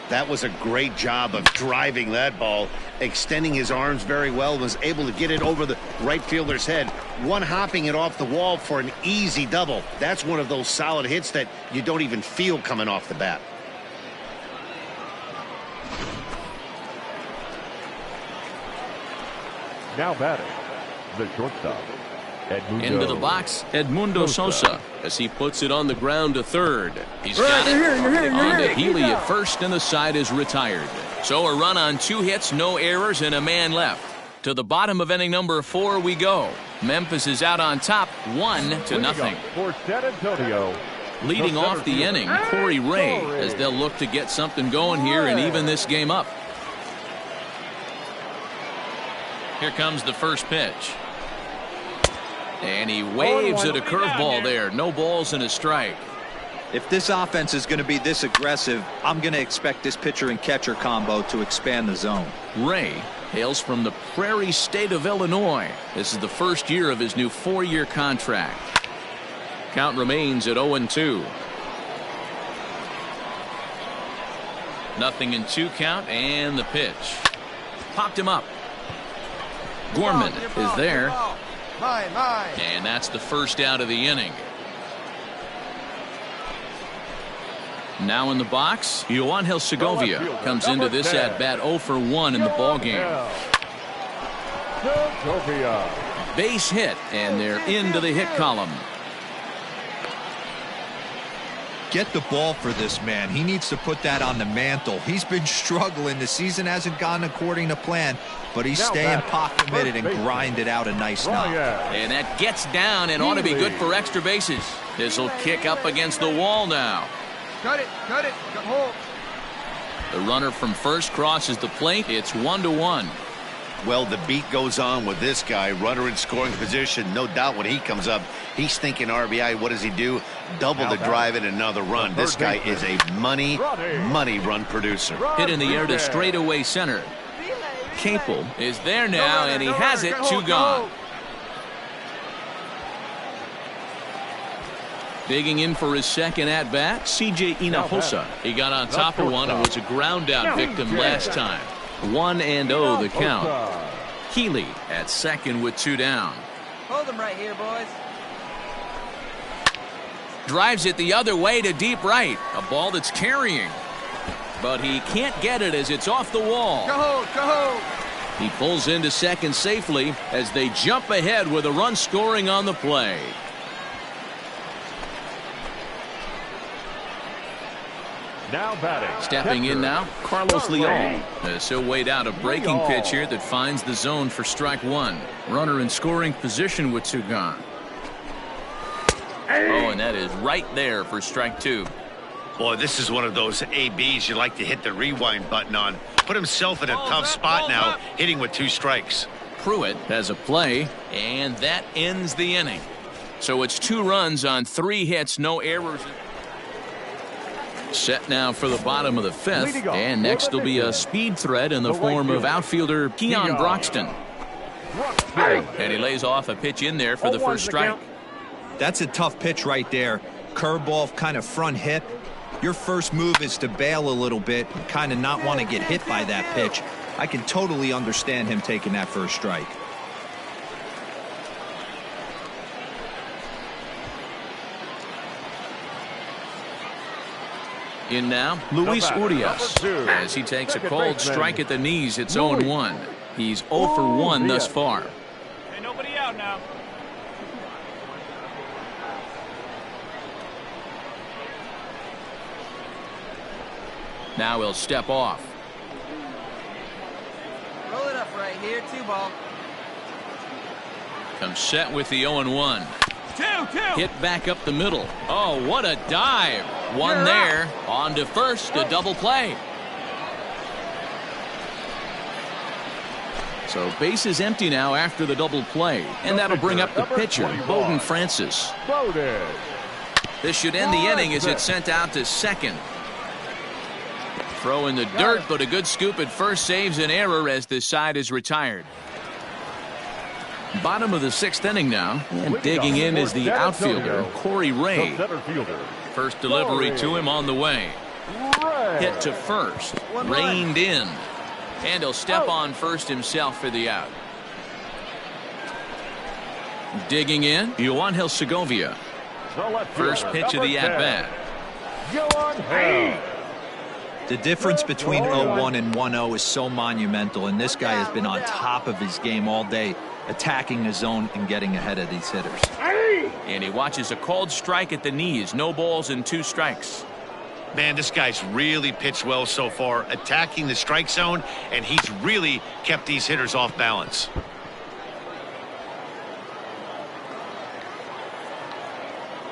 That was a great job of driving that ball, extending his arms very well, was able to get it over the right fielder's head, one hopping it off the wall for an easy double. That's one of those solid hits that you don't even feel coming off the bat. Now batting, the shortstop. Into the box, Edmundo Sosa, as he puts it on the ground to third. He's got it. On to Healy at first, and the side is retired. So a run on 2 hits, no errors, and a man left. To the bottom of inning number 4 we go. Memphis is out on top, 1-0. For San Antonio. Leading off the inning, Corey Ray, as they'll look to get something going here and even this game up. Here comes the first pitch. And he waves at a curveball there. No balls and a strike. If this offense is going to be this aggressive, I'm going to expect this pitcher and catcher combo to expand the zone. Ray hails from the Prairie State of Illinois. This is the first year of his new 4-year contract. Count remains at 0-2. 0-2 count, and the pitch. Popped him up. Gorman is there. And that's the first out of the inning. Now in the box, Yoangel Segovia comes into this at bat 0 for 1 in the ball game. Base hit, and they're into the hit column. Get the ball for this man. He needs to put that on the mantle. He's been struggling. The season hasn't gone according to plan, but he's staying pot committed and grinded out a nice knock. And that gets down and ought to be good for extra bases. This will kick up against the wall now. Cut it. Hold. The runner from first crosses the plate. It's 1-1. Well, the beat goes on with this guy. Runner in scoring position. No doubt when he comes up, he's thinking RBI. What does he do? Double to drive in another run. This guy is a money run producer. Hit in the air to straightaway center. Capel is there now, and he has it. 2 gone. Digging in for his second at-bat, C.J. Hinojosa. He got on top of one and was a ground-out victim last time. 1-0 the count. Healy at second with 2 down. Hold him right here, boys. Drives it the other way to deep right. A ball that's carrying. But he can't get it as it's off the wall. Go hold. He pulls into second safely as they jump ahead with a run scoring on the play. Now batting. Stepping in now, Carlos Leon. So weighed out a breaking pitch here that finds the zone for strike one. Runner in scoring position with two gone. Oh, and that is right there for strike two. Boy, this is one of those ABs you like to hit the rewind button on. Put himself in a tough spot now, hitting with two strikes. Pruitt has a play, and that ends the inning. So it's 2 runs on 3 hits, no errors. Set now for the bottom of the 5th, and next will be a speed threat in the form of outfielder Keon Broxton. And he lays off a pitch in there for the first strike. That's a tough pitch right there. Curveball, kind of front hip. Your first move is to bail a little bit and kind of not want to get hit by that pitch. I can totally understand him taking that first strike. In now, Luis Urias. As he takes a cold strike at the knees, it's 0-1. He's 0 for 1 thus far. Ain't nobody out now. Now he'll step off. Roll it up right here, 2-ball. Comes set with the 0-1. 2-2. Hit back up the middle. Oh, what a dive. One there. On to first, a double play. So base is empty now after the double play. And that'll bring up the pitcher, Bowden Francis. This should end the inning as it's sent out to second. Throw in the dirt, but a good scoop at first saves an error as this side is retired. Bottom of the 6th inning now, and digging in is the outfielder, Corey Ray. First delivery to him on the way. Hit to first, reined in, and he'll step on first himself for the out. Digging in, Yoangel Segovia. First pitch of the at-bat. The difference between 0-1 and 1-0 is so monumental, and this guy has been on top of his game all day, attacking the zone and getting ahead of these hitters. And he watches a called strike at the knees. No balls and 2 strikes. Man, this guy's really pitched well so far, attacking the strike zone, and he's really kept these hitters off balance.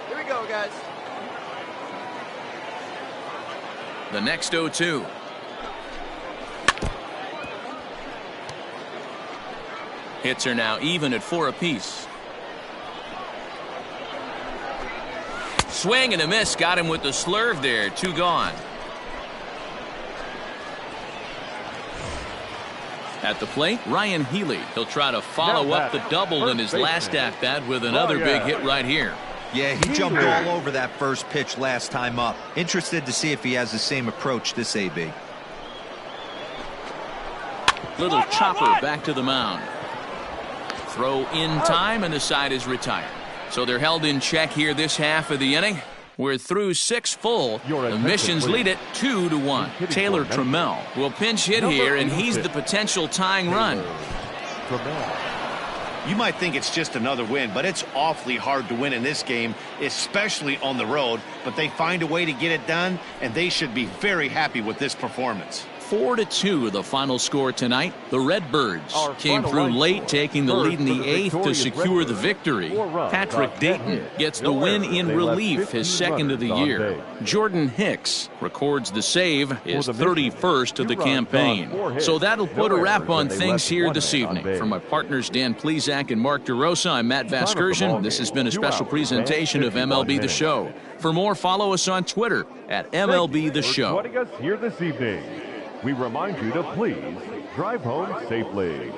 Here we go, guys. The next 0-2. Hits are now even at 4 apiece. Swing and a miss. Got him with the slurve there. 2 gone. At the plate, Ryan Healy. He'll try to follow up the double in his last at-bat with another big hit right here. Yeah, he jumped all over that first pitch last time up. Interested to see if he has the same approach this AB. Little chopper back to the mound. Throw in time, and the side is retired. So they're held in check here this half of the inning. We're through 6 full. The Missions lead it 2-1. Taylor Trammell will pinch hit here, and he's the potential tying run. You might think it's just another win, but it's awfully hard to win in this game, especially on the road. But they find a way to get it done, and they should be very happy with this performance. 4-2 the final score tonight. The Redbirds came through late, taking the lead in the 8th to secure the victory. Patrick Dayton gets the win in relief, his 2nd of the year. Jordan Hicks records the save, his 31st of the campaign. So that'll put a wrap on things here this evening. For my partners Dan Plezak and Mark DeRosa, I'm Matt Vasgersian. This has been a special presentation of MLB The Show. For more, follow us on Twitter at MLB The Show. Joining us here this evening. We remind you to please drive home safely.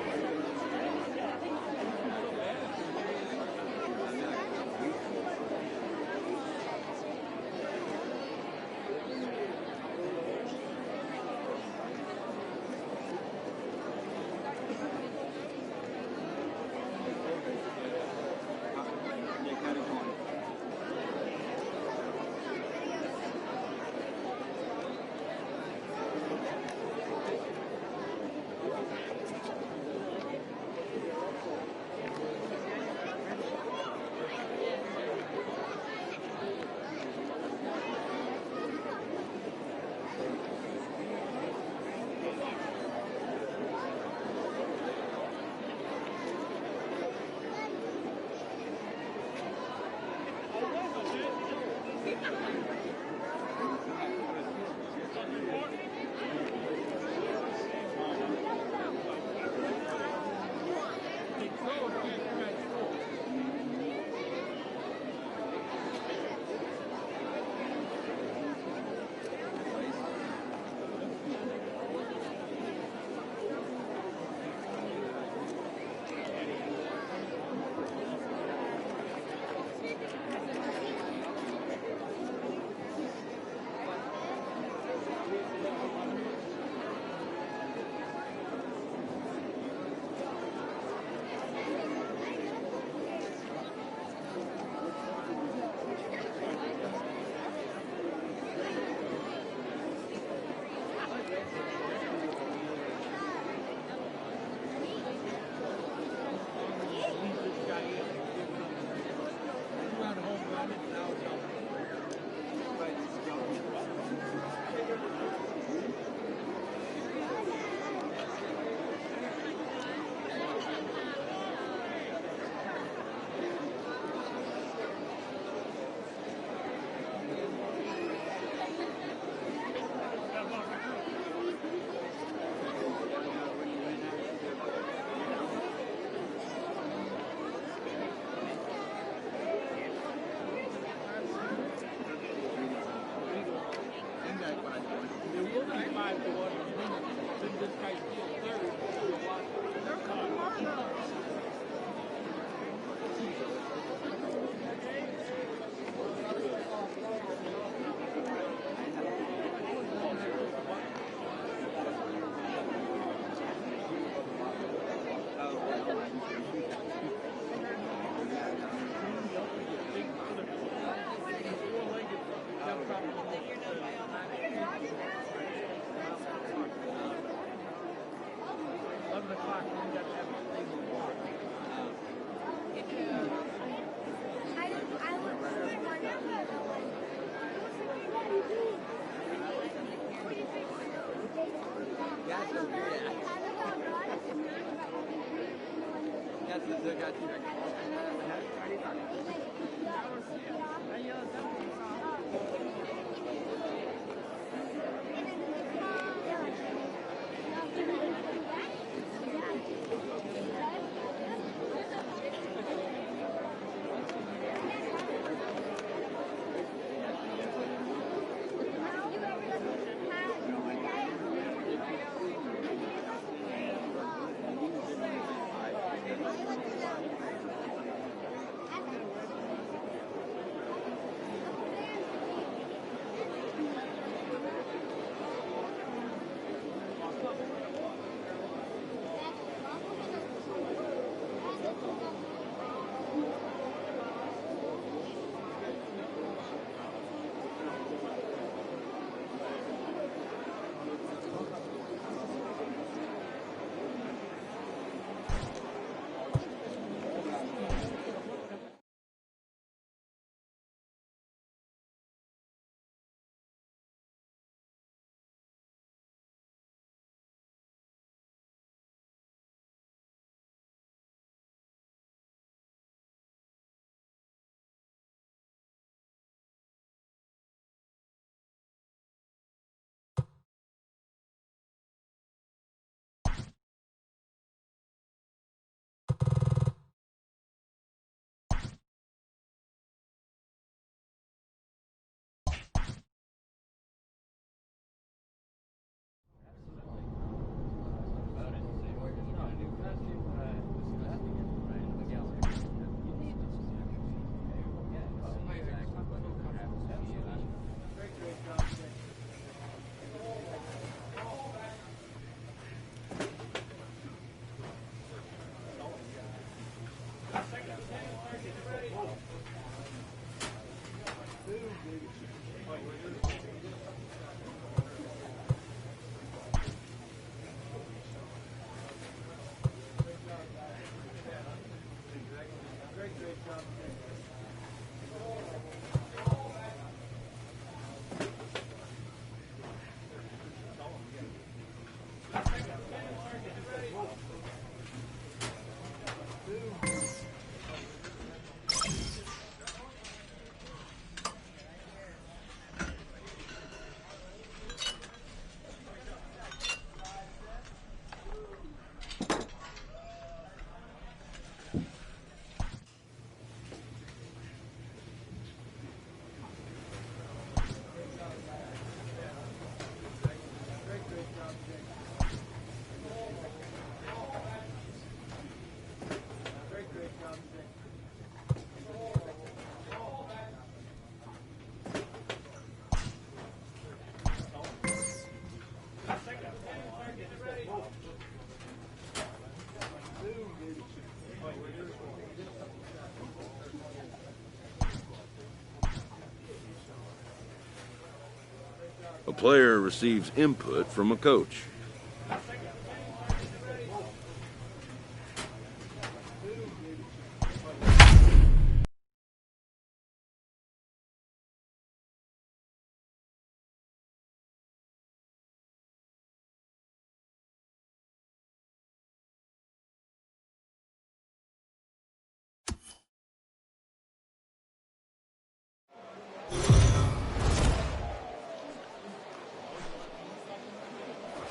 A player receives input from a coach.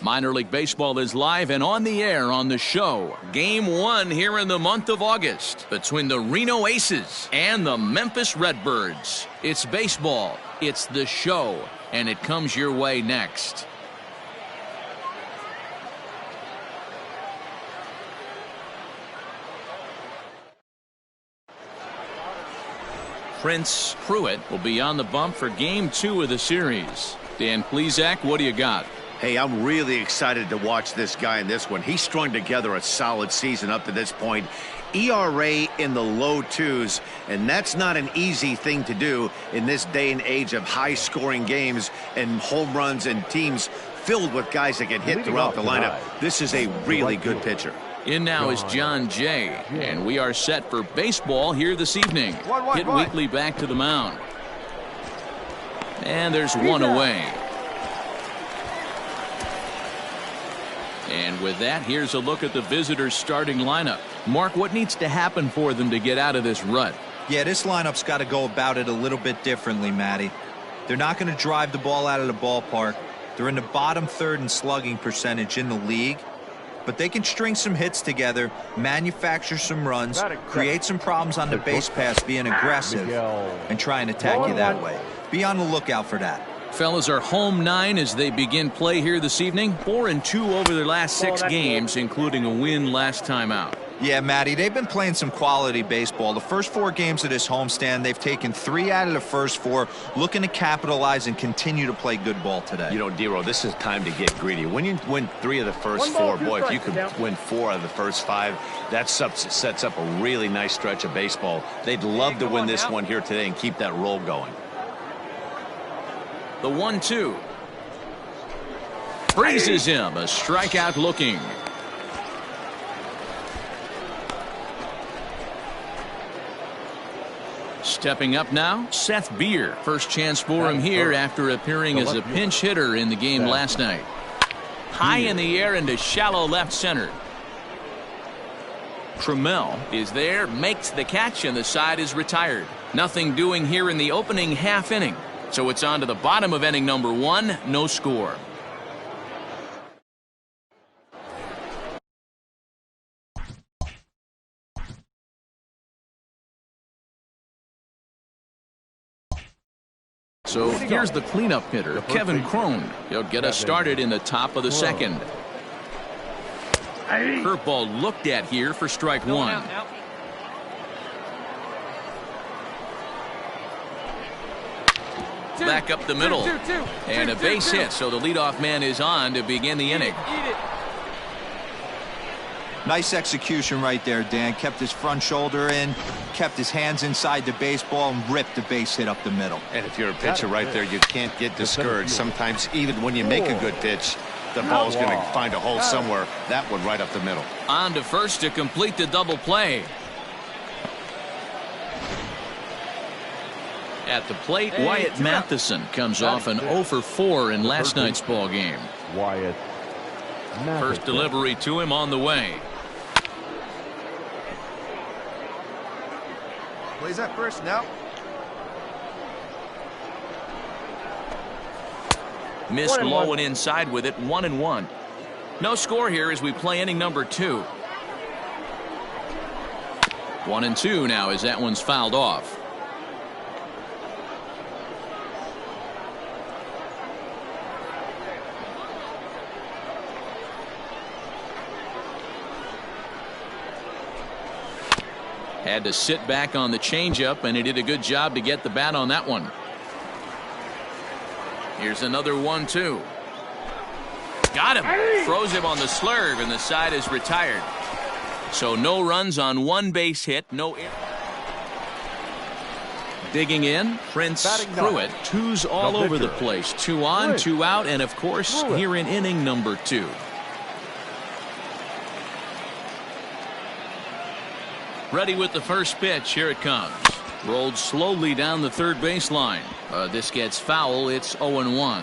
Minor League Baseball is live and on the air on the show. Game 1 here in the month of August between the Reno Aces and the Memphis Redbirds. It's baseball, it's the show, and it comes your way next. Prince Pruitt will be on the bump for Game 2 of the series. Dan Plesac, what do you got? Hey, I'm really excited to watch this guy in this one. He strung together a solid season up to this point. ERA in the low 2s, and that's not an easy thing to do in this day and age of high-scoring games and home runs and teams filled with guys that can hit throughout the lineup. This is a really good pitcher. In now is John Jay, and we are set for baseball here this evening. Hit Weekly back to the mound. And there's one away. And with that, here's a look at the visitors' starting lineup. Mark, what needs to happen for them to get out of this rut? Yeah, this lineup's got to go about it a little bit differently, Matty. They're not going to drive the ball out of the ballpark. They're in the bottom third in slugging percentage in the league. But they can string some hits together, manufacture some runs, create some problems on the base pass, being aggressive, and try and attack you that way. Be on the lookout for that. Fellas are home 9 as they begin play here this evening. 4-2 over their last 6 games, including a win last time out. Yeah, Matty, they've been playing some quality baseball. The first 4 games of this homestand, they've taken 3 out of the first 4, looking to capitalize and continue to play good ball today. You know, Dero, this is time to get greedy. When you win 3 of the first 4, boy, if you could win 4 out of the first 5, that sets up a really nice stretch of baseball. They'd love to win this one here today and keep that roll going. The 1-2. Freezes him. A strikeout looking. Stepping up now, Seth Beer. First chance for him here after appearing as a pinch hitter in the game last night. High in the air into shallow left center. Trammell is there, makes the catch, and the side is retired. Nothing doing here in the opening half inning. So it's on to the bottom of inning number 1, no score. So here's the cleanup hitter, Kevin Crone. He'll get us started in the top of the second. Curveball looked at here for strike 1. Back up the middle. And a base hit, so the leadoff man is on to begin the inning. Nice execution right there, Dan. Kept his front shoulder in, kept his hands inside the baseball, and ripped the base hit up the middle. And if you're a pitcher right there, you can't get discouraged. Sometimes even when you make a good pitch, the ball's going to find a hole somewhere. That one right up the middle. On to first to complete the double play. At the plate, Wyatt Matheson comes off an 0 for 4 in last night's ball game. Wyatt Matheson. First delivery to him on the way. Plays at first now. Missed low and inside with it, 1-1. No score here as we play inning number 2. 1-2 now as that one's fouled off. Had to sit back on the changeup, and he did a good job to get the bat on that one. Here's another 1-2. Got him. Throws him on the slurve, and the side is retired. So no runs on 1 base hit, no error. Digging in, Prince Pruitt. 2's all over the place. 2 on, 2 out, and of course, here in inning number 2. Ready with the first pitch. Here it comes. Rolled slowly down the third baseline. This gets foul. It's 0-1.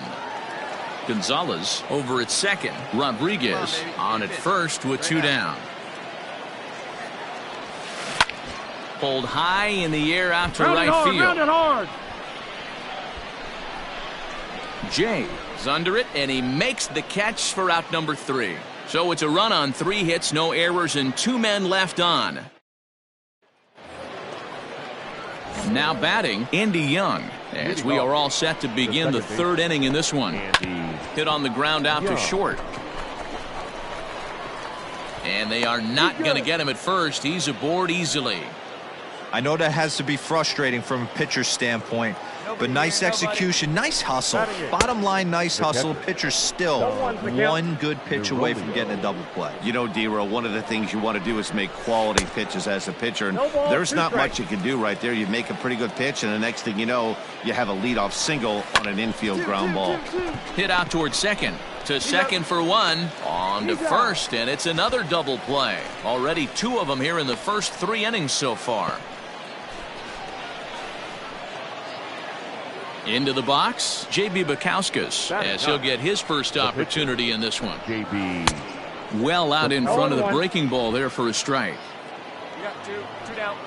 Gonzalez over at second. Rodriguez on at first with 2 down. Pulled high in the air out to right field. Jay is under it, and he makes the catch for out number 3. So it's a run on 3 hits, no errors, and 2 men left on. Now batting, Andy Young, as we are all set to begin the 3rd inning in this one. Hit on the ground out to short. And they are not going to get him at first. He's aboard easily. I know that has to be frustrating from a pitcher's standpoint, but nice execution, nice hustle. Bottom line, nice hustle. Pitcher's still 1 good pitch away from getting a double play. You know, Dero, one of the things you want to do is make quality pitches as a pitcher, and there's not much you can do right there. You make a pretty good pitch, and the next thing you know, you have a leadoff single on an infield ground ball. Hit out towards second. To second for 1. On to first, and it's another double play. Already 2 of them here in the first 3 innings so far. Into the box, J.B. Bukowskis, as he'll get his first opportunity in this one. J.B. Well out in front of the breaking ball there for a strike. Two down.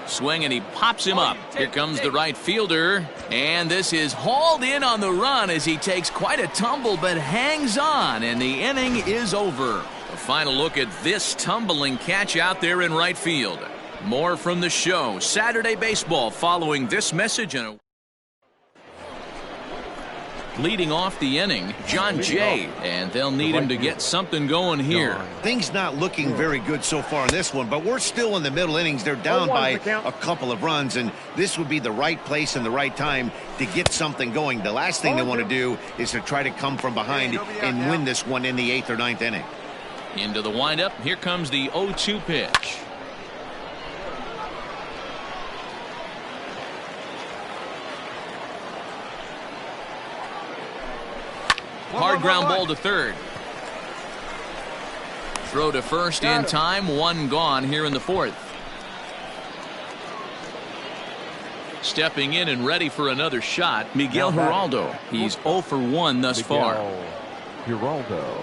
Swing, and he pops him up. Here comes the right fielder, and this is hauled in on the run as he takes quite a tumble but hangs on, and the inning is over. A final look at this tumbling catch out there in right field. More from the show. Saturday Baseball following this message. And leading off the inning, John Jay, and they'll need him to get something going here. Things not looking very good so far in this one, but we're still in the middle innings. They're down by a couple of runs, and this would be the right place and the right time to get something going. The last thing they want to do is to try to come from behind and win this one in the 8th or 9th inning. Into the windup. Here comes the 0-2 pitch. Hard ground ball to third. Throw to first in time. One gone here in the 4th. Stepping in and ready for another shot, Miguel Giraldo. He's 0 for 1 thus far. Giraldo.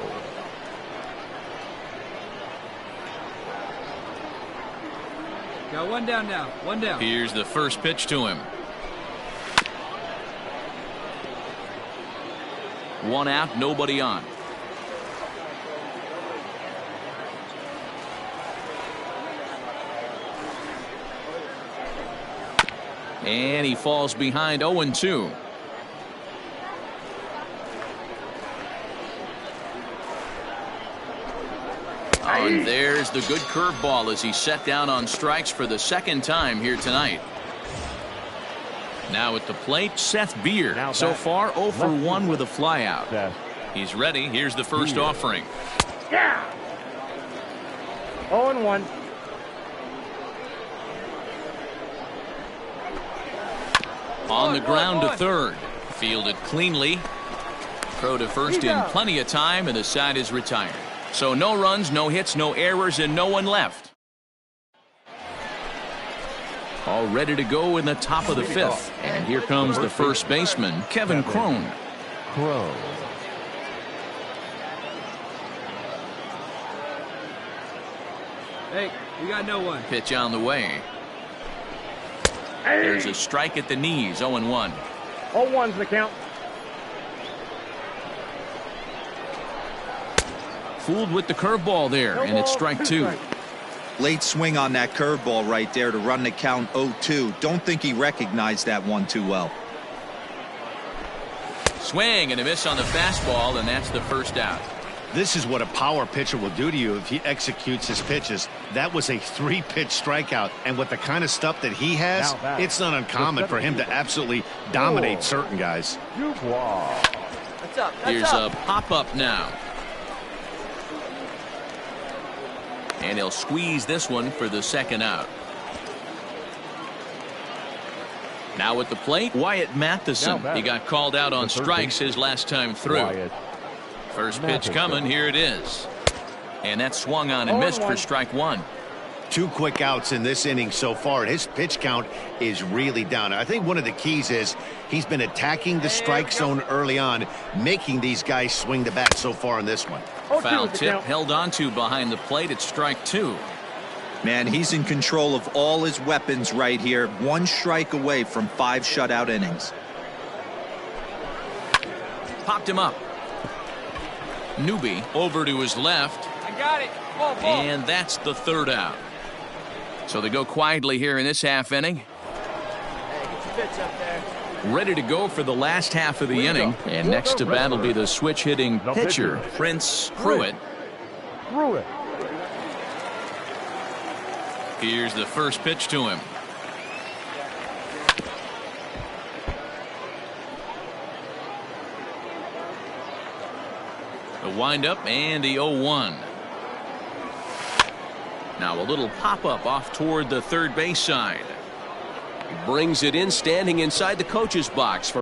Got one down now. One down. Here's the first pitch to him. One out, nobody on. And he falls behind 0-2. And there's the good curveball as he's set down on strikes for the second time here tonight. Now at the plate, Seth Beer. So far 0 for 1 with a flyout. He's ready. Here's the first offering. Yeah. 0-1. On the ground to third. Fielded cleanly. Throw to first in plenty of time, and the side is retired. So no runs, no hits, no errors, and no one left. All ready to go in the top of the 5th. And here comes the first baseman, Kevin Crone. Hey, we got no one. Pitch on the way. There's a strike at the knees, 0-1. 0-1's the count. Fooled with the curveball there, and it's strike 2. Late swing on that curveball right there to run the count 0-2. Don't think he recognized that one too well. Swing and a miss on the fastball, and that's the first out. This is what a power pitcher will do to you if he executes his pitches. That was a 3-pitch strikeout, and with the kind of stuff that he has, it's not uncommon for him to absolutely dominate certain guys. What's up? Here's a pop-up now. And he'll squeeze this one for the second out. Now at the plate, Wyatt Matheson. He got called out on strikes his last time through. First pitch coming. Here it is. And that swung on and missed for strike 1. 2 quick outs in this inning so far. His pitch count is really down. I think one of the keys is he's been attacking the strike zone early on, making these guys swing the bat so far in this one. Foul tip held onto behind the plate at strike 2. Man, he's in control of all his weapons right here. 1 strike away from 5 shutout innings. Popped him up. Newby over to his left. I got it. Ball. And that's the third out. So they go quietly here in this half inning. Hey, get your pitch up there. Ready to go for the last half of the inning. And next to bat will be the switch hitting pitcher, Prince Pruitt. Here's the first pitch to him. The windup and the 0-1. Now a little pop-up off toward the third base side. Brings it in, standing inside the coach's box for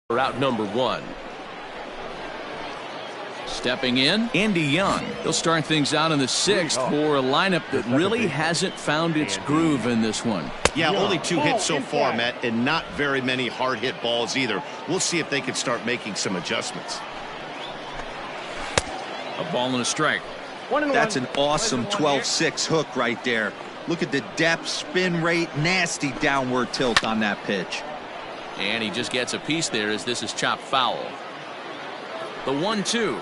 Out number one. Stepping in, Andy Young. He'll start things out in the sixth for a lineup that really hasn't found its groove in this one. Yeah, only 2 hits so far, Matt, and not very many hard hit balls either. We'll see if they can start making some adjustments. A ball and a strike. That's an awesome 12-6 hook right there. Look at the depth, spin rate, nasty downward tilt on that pitch. And he just gets a piece there as this is chopped foul. The 1-2.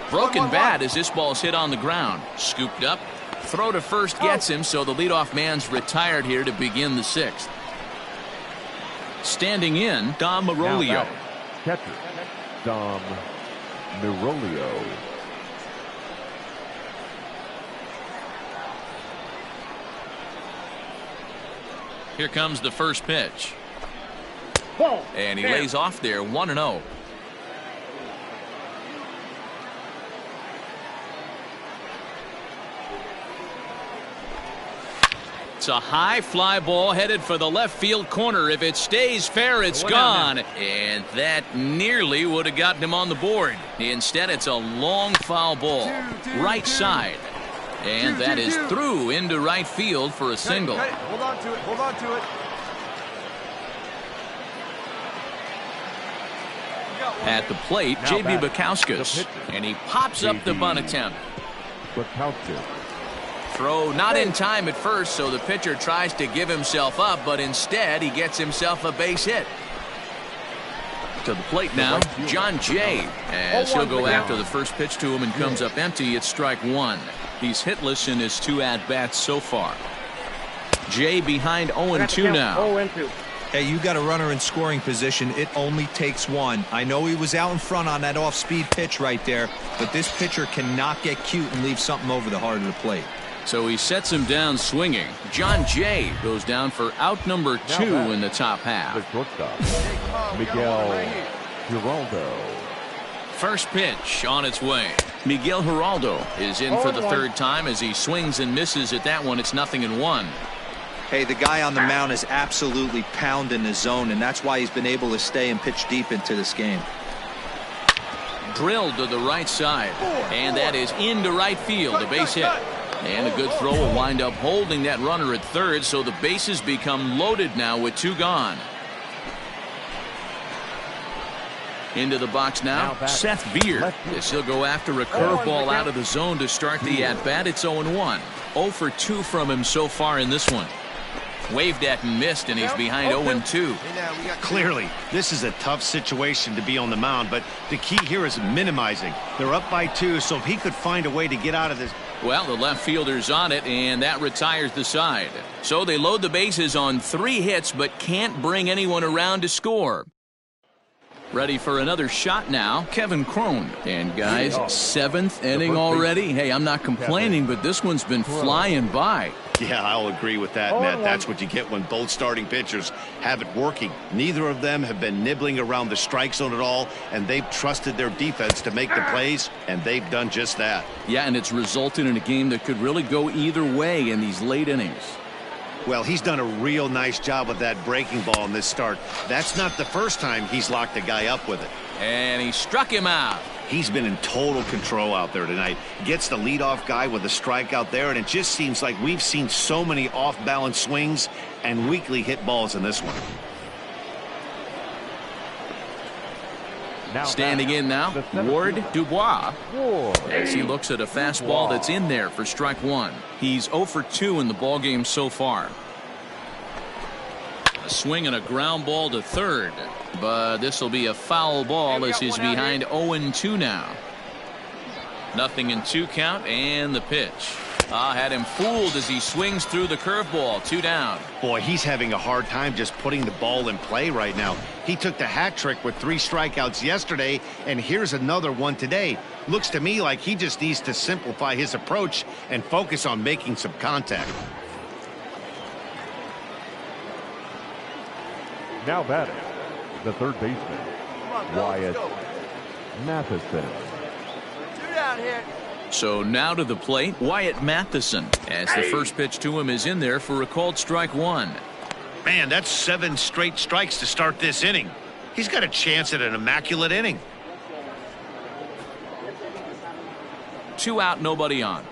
Broken bat as this ball's hit on the ground. Scooped up. Throw to first gets him, so the leadoff man's retired here to begin the sixth. Standing in, Dom Marolio. Catcher, Dom Marolio. Here comes the first pitch. Ball. And he lays off there, 1-0. It's a high fly ball headed for the left field corner. If it stays fair, it's gone. And that nearly would have gotten him on the board. Instead, it's a long foul ball. Right side. And that is through into right field for a single. Hold on to it. Hold on to it. At the plate, J.B. Bukowskis. And he pops up the bunt attempt. Bukowskis. Throw not in time at first, so the pitcher tries to give himself up, but instead he gets himself a base hit. To the plate now, John Jay, as he'll go after the first pitch to him and comes up empty. It's strike one. He's hitless in his 2 at-bats so far. Jay behind 0-2 now. 0-2. Hey, you got a runner in scoring position. It only takes one. I know he was out in front on that off-speed pitch right there, but this pitcher cannot get cute and leave something over the heart of the plate. So he sets him down swinging. John Jay goes down for out number 2 in the top half. The shortstop, Miguel Giraldo. First pitch on its way. Miguel Giraldo is in for the third time as he swings and misses at that one. It's 0-1. Hey, the guy on the mound is absolutely pounding the zone, and that's why he's been able to stay and pitch deep into this game. Drilled to the right side, and that is into right field, a base hit. And a good throw will wind up holding that runner at third, so the bases become loaded now with 2 gone. Into the box now, Seth Beer. As he'll go after a curveball out of the zone to start the at-bat. It's 0-1. 0 for 2 from him so far in this one. Waved at and missed, and he's behind 0-2. Clearly, this is a tough situation to be on the mound, but the key here is minimizing. They're up by 2, so if he could find a way to get out of this. Well, the left fielder's on it, and that retires the side. So they load the bases on 3 hits, but can't bring anyone around to score. Ready for another shot now, Kevin Crone. And guys, 7th inning already. Hey, I'm not complaining, but this one's been flying by. Yeah, I'll agree with that, Matt. That's what you get when both starting pitchers have it working. Neither of them have been nibbling around the strike zone at all, and they've trusted their defense to make the plays, and they've done just that. Yeah, and it's resulted in a game that could really go either way in these late innings. Well, he's done a real nice job with that breaking ball in this start. That's not the first time he's locked a guy up with it. And he struck him out. He's been in total control out there tonight. Gets the leadoff guy with a strikeout there, and it just seems like we've seen so many off-balance swings and weakly hit balls in this one. Standing in now, Ward Dubois, as he looks at a fastball that's in there for strike 1. He's 0 for 2 in the ballgame so far. A swing and a ground ball to third, but this will be a foul ball as he's behind 0-2 now. 0-2 count, and the pitch. Had him fooled as he swings through the curveball. 2 down. Boy, he's having a hard time just putting the ball in play right now. He took the hat trick with 3 strikeouts yesterday, and here's another one today. Looks to me like he just needs to simplify his approach and focus on making some contact. Now batting, the third baseman, Wyatt Matheson. 2 down here. So now to the plate, Wyatt Matheson, as the first pitch to him is in there for a called strike 1. Man, that's 7 straight strikes to start this inning. He's got a chance at an immaculate inning. 2 out, nobody on.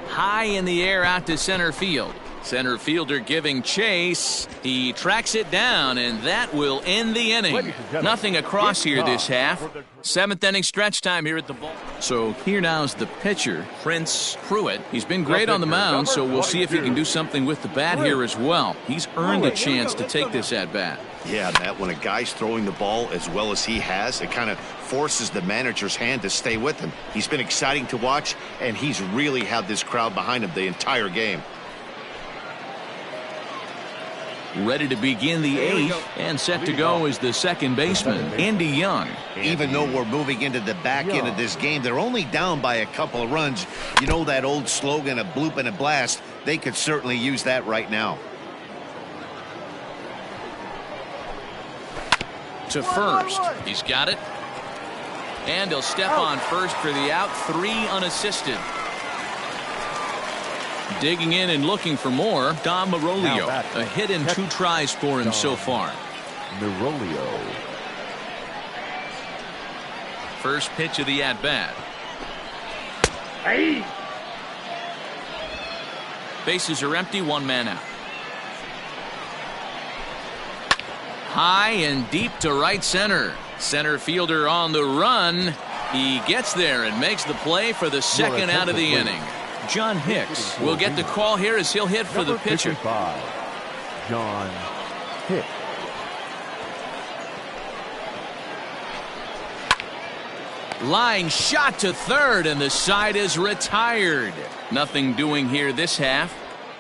High in the air out to center field. Center fielder giving chase. He tracks it down, and that will end the inning. Nothing across here this half. 7th inning stretch time here at the ball. So here now is the pitcher, Prince Pruitt. He's been great on the mound, so we'll see if he can do something with the bat here as well. He's earned a chance to take this at bat. Yeah, Matt, when a guy's throwing the ball as well as he has, it kind of forces the manager's hand to stay with him. He's been exciting to watch, and he's really had this crowd behind him the entire game. Ready to begin the 8th, and set to go is the second baseman, Andy Young. Even though we're moving into the back end of this game, they're only down by a couple of runs. You know that old slogan, a bloop and a blast? They could certainly use that right now. To first. He's got it. And he'll step on first for the out. 3 unassisted. Digging in and looking for more, Dom Marolio. A hit in 2 tries for him so far. Marolio. First pitch of the at-bat. Hey. Bases are empty, 1 man out. High and deep to right center. Center fielder on the run. He gets there and makes the play for the second out of the inning. John Hicks will get the call here as he'll hit for the pitcher. 55, John Hicks. Line shot to third, and the side is retired. Nothing doing here this half.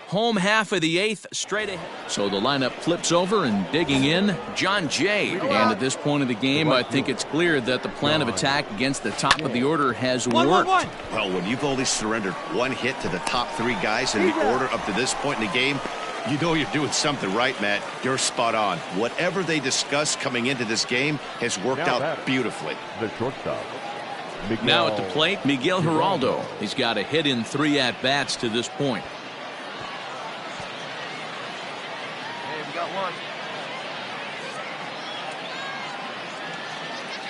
Home half of the 8th, straight ahead. So the lineup flips over, and digging in, John Jay. And at this point of the game, I think it's clear that the plan of attack against the top of the order has worked. Well, when you've only surrendered 1 hit to the top 3 guys in the order up to this point in the game, you know you're doing something right, Matt. You're spot on. Whatever they discussed coming into this game has worked out beautifully. The shortstop. Now at the plate, Miguel Geraldo. He's got a hit in 3 at-bats to this point.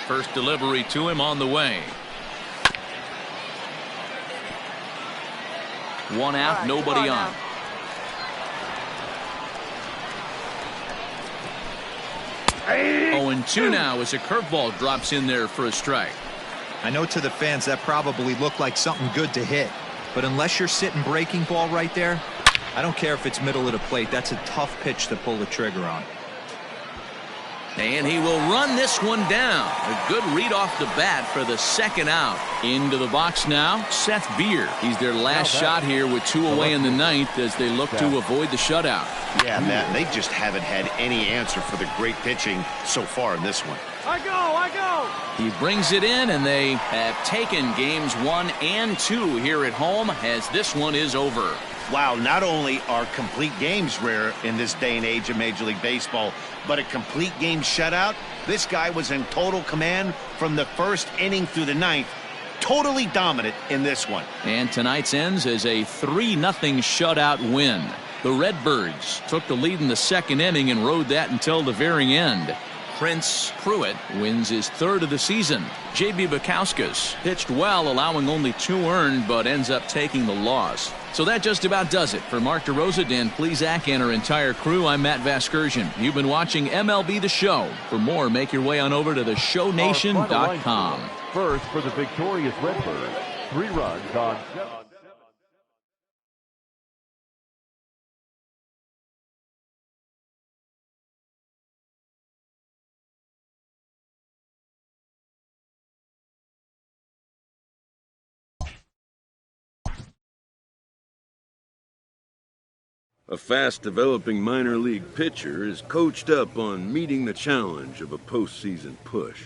First delivery to him on the way. 1 out, nobody on. Hey. 0-2 now as a curveball drops in there for a strike. I know to the fans that probably looked like something good to hit, but unless you're sitting breaking ball right there, I don't care if it's middle of the plate. That's a tough pitch to pull the trigger on. And he will run this one down. A good read off the bat for the second out. Into the box now, Seth Beer. He's their last shot here with 2 away in the 9th as they look to avoid the shutout. Yeah, Matt, they just haven't had any answer for the great pitching so far in this one. I go! He brings it in, and they have taken games 1 and 2 here at home as this one is over. Wow, not only are complete games rare in this day and age of Major League Baseball, but a complete game shutout. This guy was in total command from the 1st inning through the 9th. Totally dominant in this one. And tonight's ends as a 3-0 shutout win. The Redbirds took the lead in the 2nd inning and rode that until the very end. Prince Pruitt wins his 3rd of the season. J.B. Bukowskis pitched well, allowing only 2 earned, but ends up taking the loss. So that just about does it. For Mark DeRosa, Dan Plesac, and our entire crew, I'm Matt Vasgersian. You've been watching MLB The Show. For more, make your way on over to theshownation.com. First for the victorious Redbirds. 3 runs on 7. A fast-developing minor league pitcher is coached up on meeting the challenge of a postseason push.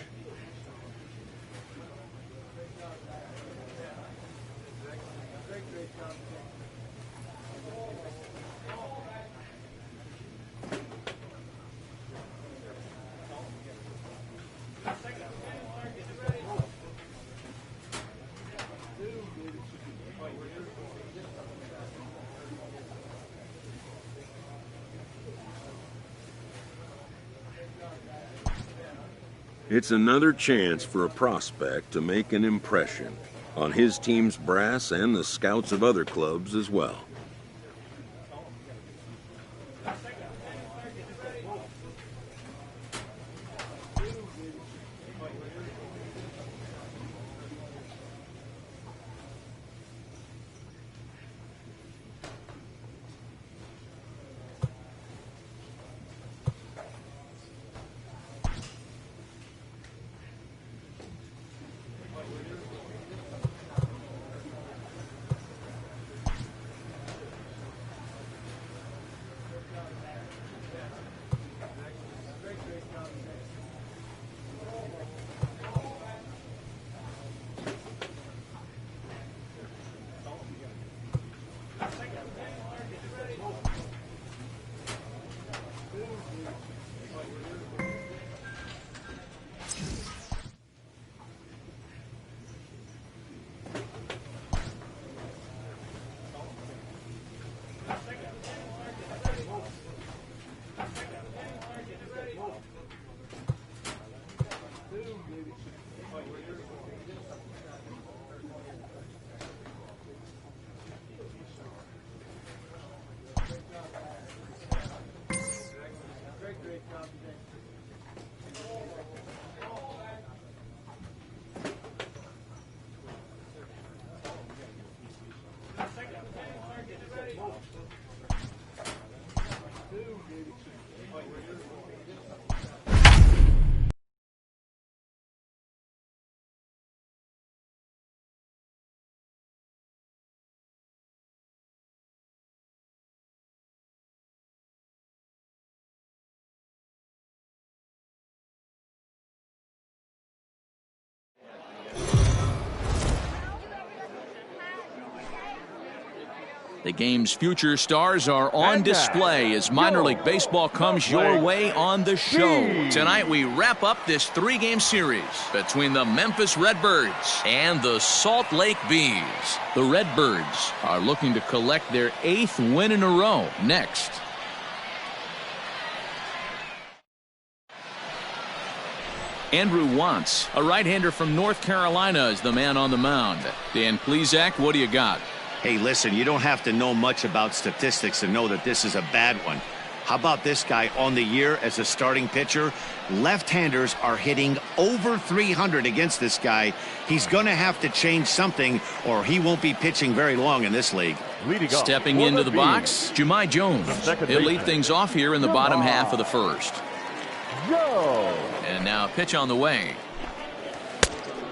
It's another chance for a prospect to make an impression on his team's brass and the scouts of other clubs as well. The game's future stars are on display as minor league baseball comes your way on the show. Tonight we wrap up this 3-game series between the Memphis Redbirds and the Salt Lake Bees. The Redbirds are looking to collect their 8th win in a row next. Andrew Wantz, a right-hander from North Carolina, is the man on the mound. Dan Plesac, what do you got? Hey, listen, you don't have to know much about statistics to know that this is a bad one. How about this guy on the year as a starting pitcher? Left-handers are hitting over 300 against this guy. He's going to have to change something or he won't be pitching very long in this league. Stepping into the box, Jahmai Jones. He'll lead things off here in the bottom half of the first. And now a pitch on the way.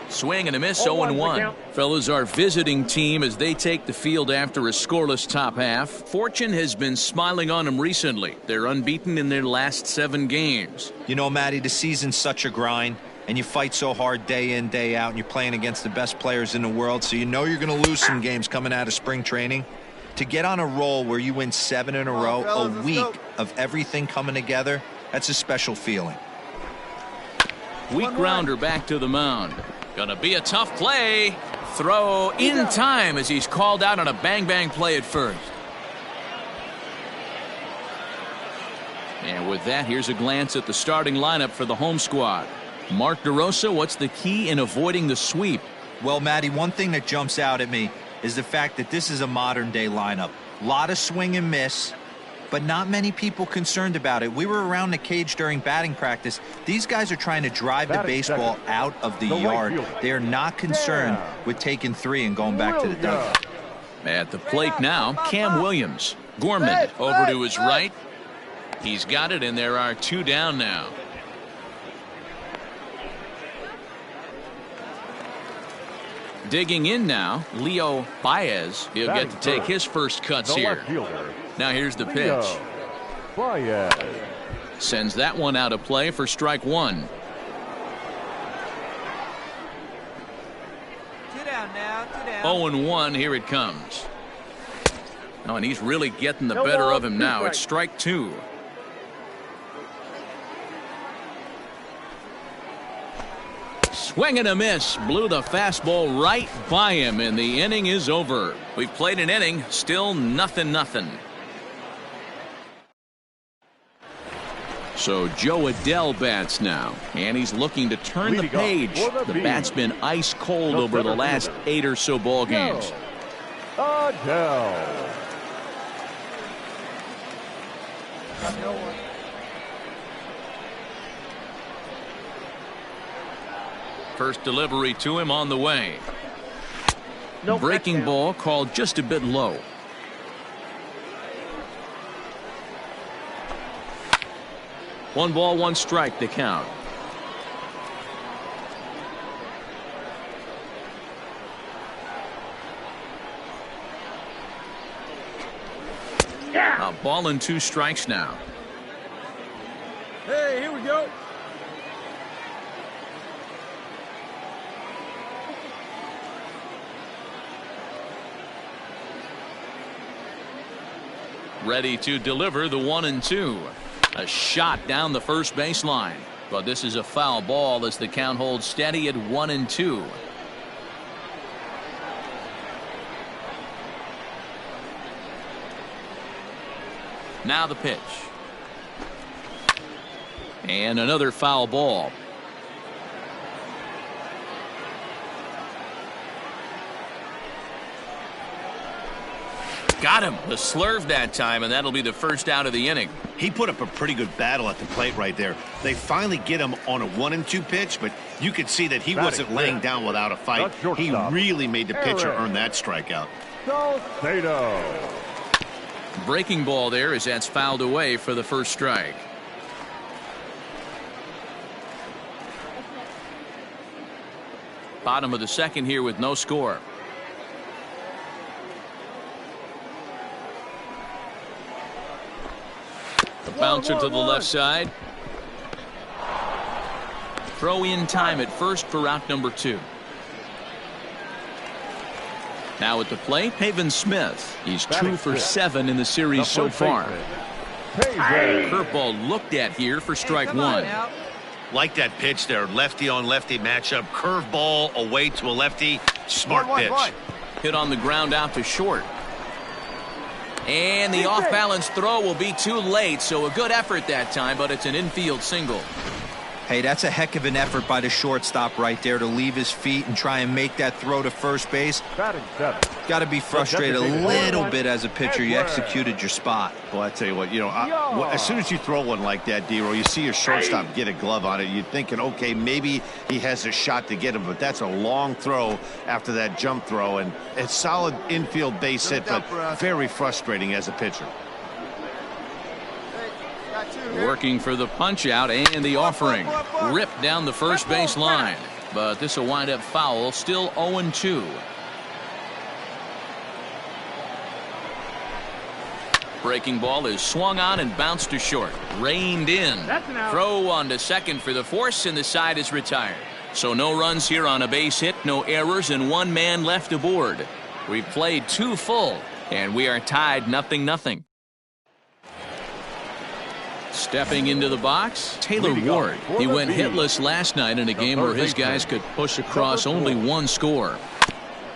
Swing and a miss, 0-1. Fellas, our visiting team as they take the field after a scoreless top half. Fortune has been smiling on them recently. They're unbeaten in their last 7 games. You know, Matty, the season's such a grind, and you fight so hard day in, day out, and you're playing against the best players in the world, so you know you're going to lose some games coming out of spring training. To get on a roll where you win 7 in a row, a week of everything coming together, that's a special feeling. Weak grounder back to the mound. Gonna be a tough play. Throw in time as he's called out on a bang-bang play at first. And with that, here's a glance at the starting lineup for the home squad. Mark DeRosa, what's the key in avoiding the sweep? Well, Matty, one thing that jumps out at me is the fact that this is a modern-day lineup. A lot of swing and miss, but not many people concerned about it. We were around the cage during batting practice. These guys are trying to drive the baseball out of the yard. They are not concerned with taking 3 and going back to the dugout. At the plate now, Cam Williams. Gorman over to his right. He's got it, and there are 2 down now. Digging in now, Leo Baez. He'll get to take his first cuts here. Now here's the pitch. Sends that one out of play for strike 1. 2 down now, 2 down. 0-1, here it comes. Oh, and he's really getting the better of him now. It's strike 2. Swing and a miss. Blew the fastball right by him, and the inning is over. We've played an inning, still 0-0. So Joe Adele bats now, and he's looking to turn the page. The bat's been ice cold over the last 8 or so ball games. Adele. First delivery to him on the way. Breaking ball called just a bit low. One ball, one strike to count. A ball and 2 strikes now. Hey, here we go. Ready to deliver the 1-2. A shot down the first baseline, but this is a foul ball as the count holds steady at 1-2. Now the pitch. And another foul ball. Got him. The slurve that time, and that'll be the first out of the inning. He put up a pretty good battle at the plate right there. They finally get him on a 1-2 pitch, but you could see that he wasn't laying down without a fight. He really made the pitcher earn that strikeout. Breaking ball there as that's fouled away for the first strike. Bottom of the second here with no score. The bouncer to the left side. Throw in time at first for out number 2. Now at the plate, Haven Smith. He's 2 for 7 in the series so far. Curveball looked at here for strike 1. Like that pitch there, lefty on lefty matchup, curveball away to a lefty, smart pitch. Hit on the ground out to short. And the off-balance throw will be too late, so a good effort that time, but it's an infield single. Hey, that's a heck of an effort by the shortstop right there to leave his feet and try and make that throw to first base. Got to be frustrated a little bit as a pitcher. You executed your spot. Well, I tell you what, as soon as you throw one like that, D-Roll, you see your shortstop get a glove on it. You're thinking, okay, maybe he has a shot to get him, but that's a long throw after that jump throw, and it's solid infield base hit, but very frustrating as a pitcher. Working for the punch out and the offering. Ripped down the first base line, but this will wind up foul. Still 0-2. Breaking ball is swung on and bounced to short. Reined in. Throw on to second for the force, and the side is retired. So no runs here on a base hit, no errors, and 1 man left aboard. We've played 2 full, and we are tied 0-0. Stepping into the box, Taylor Ward. He went hitless last night in a game where his guys could push across only 1 score.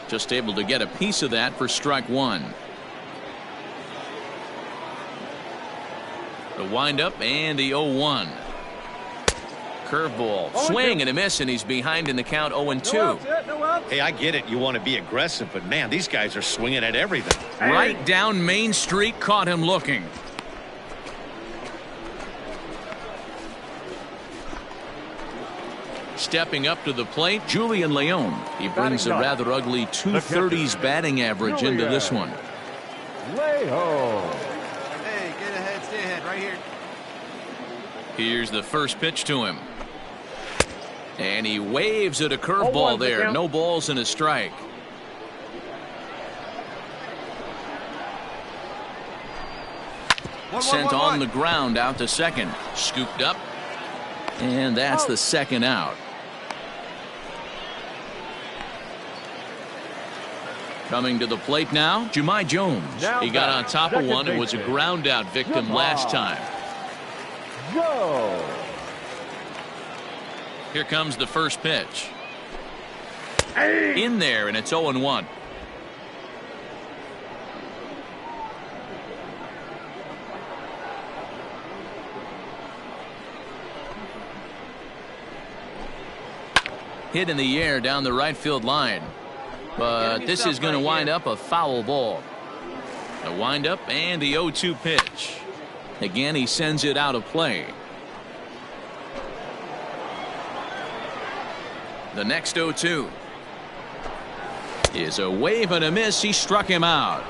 Just able to get a piece of that for strike 1. The windup and the 0-1. Curveball, swing and a miss, and he's behind in the count 0-2. Hey, I get it. You want to be aggressive, but man, these guys are swinging at everything. Right down Main Street, caught him looking. Stepping up to the plate, Julian Leon. He brings a rather ugly 230s batting average into this one. Hey, get ahead, stay ahead, right here. Here's the first pitch to him. And he waves at a curveball there. No balls and a strike. Sent on the ground out to second. Scooped up. And that's the second out. Coming to the plate now, Jahmai Jones. He got on top of one and was a ground out victim last time. Here comes the first pitch. In there, and it's 0-1. hit in the air down the right field line. But this is going to wind up a foul ball. The windup and the 0-2 pitch. Again, he sends it out of play. The next 0-2 is a wave and a miss. He struck him out.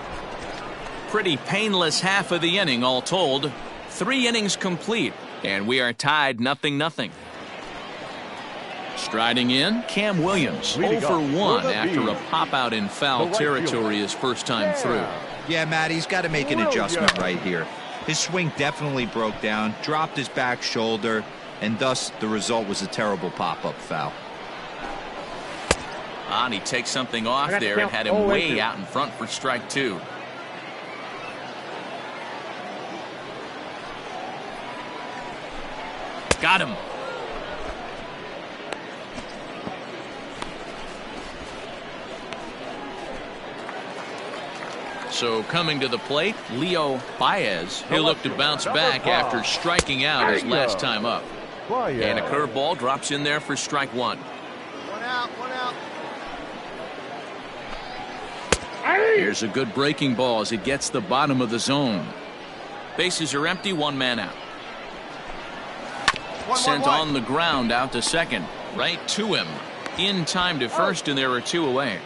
Pretty painless half of the inning all told. 3 innings complete, and we are tied 0-0. Striding in, Cam Williams, 0 for 1 after a pop-out in foul territory his first time through. Yeah, Matt, he's got to make an adjustment right here. His swing definitely broke down, dropped his back shoulder, and thus the result was a terrible pop-up foul. And he takes something off there and had him way out in front for strike 2. Got him. So coming to the plate, Leo Baez. He'll look to bounce back after striking out his last time up. And a curveball drops in there for strike 1. One out, one out. Here's a good breaking ball as it gets the bottom of the zone. Bases are empty, 1 man out. Sent on the ground out to second. Right to him. In time to first, and there are 2 away.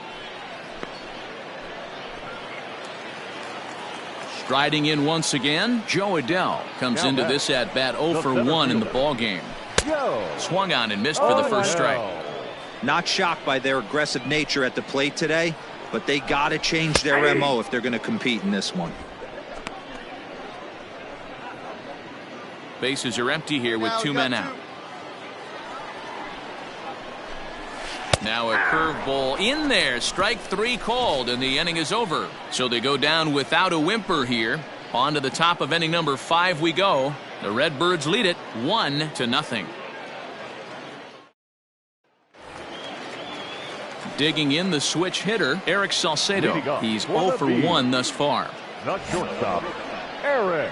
Striding in once again, Joe Adell comes into this at-bat 0 for 1 in the ballgame. Swung on and missed for the first strike. Not shocked by their aggressive nature at the plate today, but they got to change their MO if they're going to compete in this one. Bases are empty here with 2 men out. Now a curveball in there. Strike 3 called, and the inning is over. So they go down without a whimper here. On to the top of inning number 5 we go. The Redbirds lead it 1-0. Digging in the switch hitter, Eric Salcedo. He's 0 for 1 thus far. The shortstop, Eric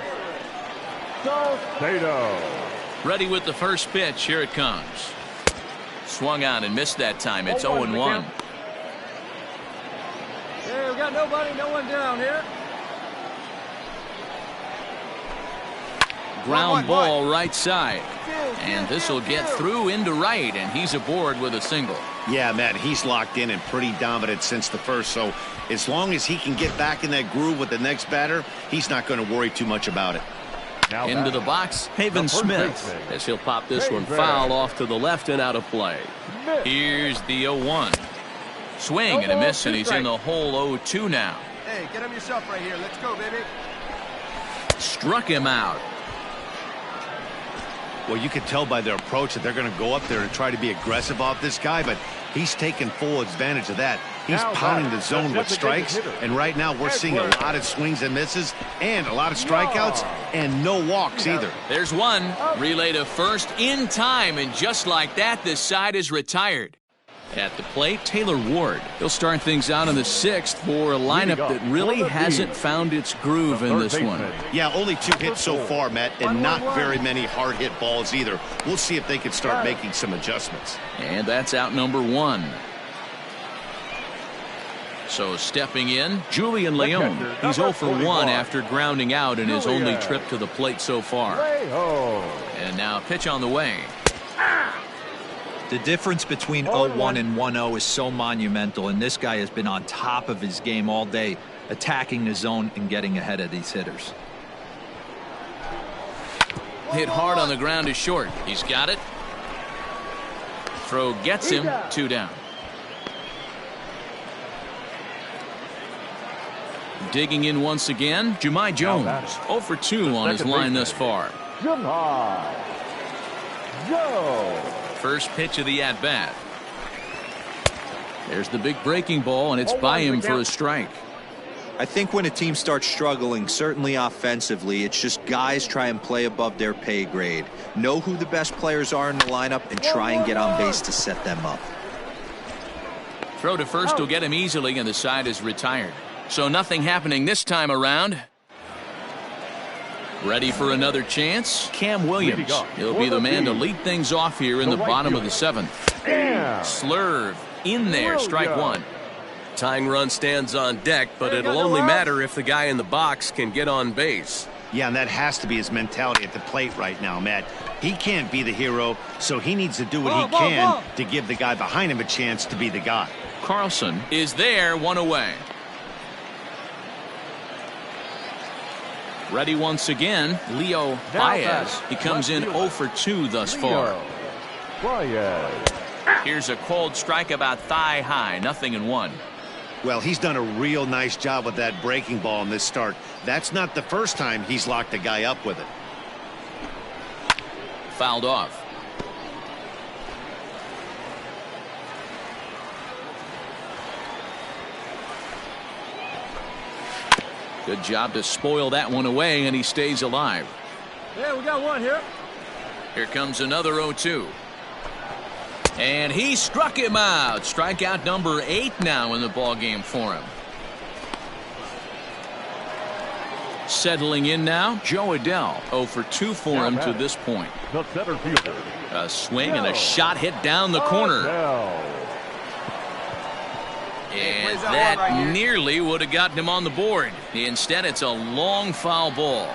Salcedo. Ready with the first pitch. Here it comes. Swung on and missed that time. It's 0-1. Hey, we got nobody, no one down here. Ground ball right side. And this will get through into right, and he's aboard with a single. Yeah, Matt, he's locked in and pretty dominant since the first, so as long as he can get back in that groove with the next batter, he's not going to worry too much about it. Now into the box, Haven Smith, as he'll pop this one foul off to the left and out of play. Here's the 0-1. Swing and a miss, and he's in the hole 0-2 now. Hey, get him yourself right here. Let's go, baby. Struck him out. Well, you can tell by their approach that they're going to go up there and try to be aggressive off this guy, but he's taking full advantage of that. He's pounding the zone with strikes, and right now we're seeing a lot of swings and misses and a lot of strikeouts and no walks either. There's one. Relay to first in time, and just like that, this side is retired. At the plate, Taylor Ward. He'll start things out in the 6th for a lineup that really hasn't found its groove in this one. Yeah, only 2 hits so far, Matt, and not very many hard hit balls either. We'll see if they can start making some adjustments. And that's out number 1. So stepping in, Julian Leon. He's 0 for 1 after grounding out in his only trip to the plate so far. And now pitch on the way. The difference between 0-1 and 1-0 is so monumental, and this guy has been on top of his game all day, attacking the zone and getting ahead of these hitters. Hit hard on the ground is short. He's got it. Throw gets him. 2 down. Digging in once again, Jahmai Jones. 0 for 2 on his line thus far. Jahmai Jones. First pitch of the at-bat. There's the big breaking ball, and it's by him for a strike. I think when a team starts struggling, certainly offensively, it's just guys try and play above their pay grade. Know who the best players are in the lineup and try and get on base to set them up. Throw to first will get him easily, and the side is retired. So nothing happening this time around. Ready for another chance? Cam Williams. He'll be the man to lead things off here in the bottom of the 7th. Slurve in there, strike one. Tying run stands on deck, but it'll only matter if the guy in the box can get on base. Yeah, and that has to be his mentality at the plate right now, Matt. He can't be the hero, so he needs to do what he can to give the guy behind him a chance to be the guy. Carlson is there, one away. Ready once again, Leo Baez. He comes in 0 for 2 thus far. Here's a cold strike about thigh high, 0-1. Well, he's done a real nice job with that breaking ball in this start. That's not the first time he's locked a guy up with it. Fouled off. Good job to spoil that one away, and he stays alive. Yeah, we got one here. Here comes another 0-2. And he struck him out. Strikeout number 8 now in the ballgame for him. Settling in now, Joe Adell. 0 for 2 for him to this point. The center fielder. A swing and a shot hit down the corner. And that nearly would have gotten him on the board. Instead, it's a long foul ball.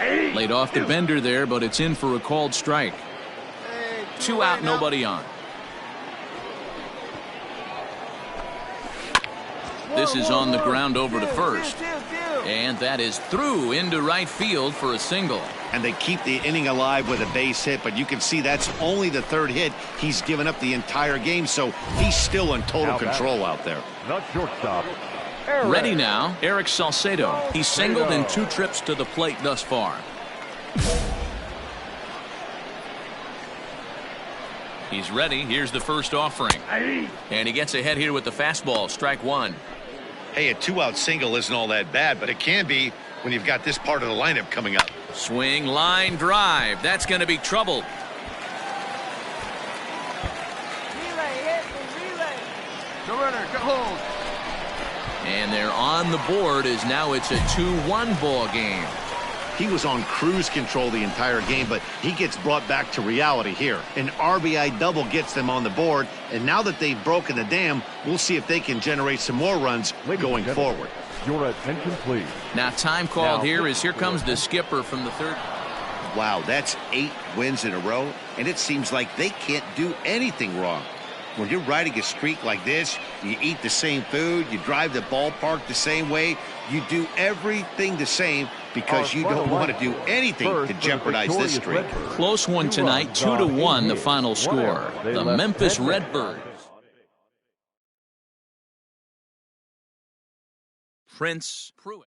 Laid off the bender there, but it's in for a called strike. 2 out, nobody on. This is on the ground over to first. And that is through into right field for a single. And they keep the inning alive with a base hit, but you can see that's only the 3rd hit he's given up the entire game, so he's still in total control out there. The shortstop. Ready now, Eric Salcedo. He's singled in 2 trips to the plate thus far. He's ready. Here's the first offering. And he gets ahead here with the fastball. Strike one. Hey, a 2-out single isn't all that bad, but it can be when you've got this part of the lineup coming up. Swing, line, drive. That's going to be trouble. No runner, go hold. And they're on the board as now it's a 2-1 ball game. He was on cruise control the entire game, but he gets brought back to reality here. An RBI double gets them on the board, and now that they've broken the dam, we'll see if they can generate some more runs going forward. Your attention, please. Now time called here comes the skipper from the 3rd. Wow, that's 8 wins in a row, and it seems like they can't do anything wrong. When you're riding a streak like this, you eat the same food, you drive the ballpark the same way, you do everything the same because you don't want to do anything to jeopardize this streak. Close one tonight, 2-1 the final score. The Memphis Redbirds. Prince Pruitt.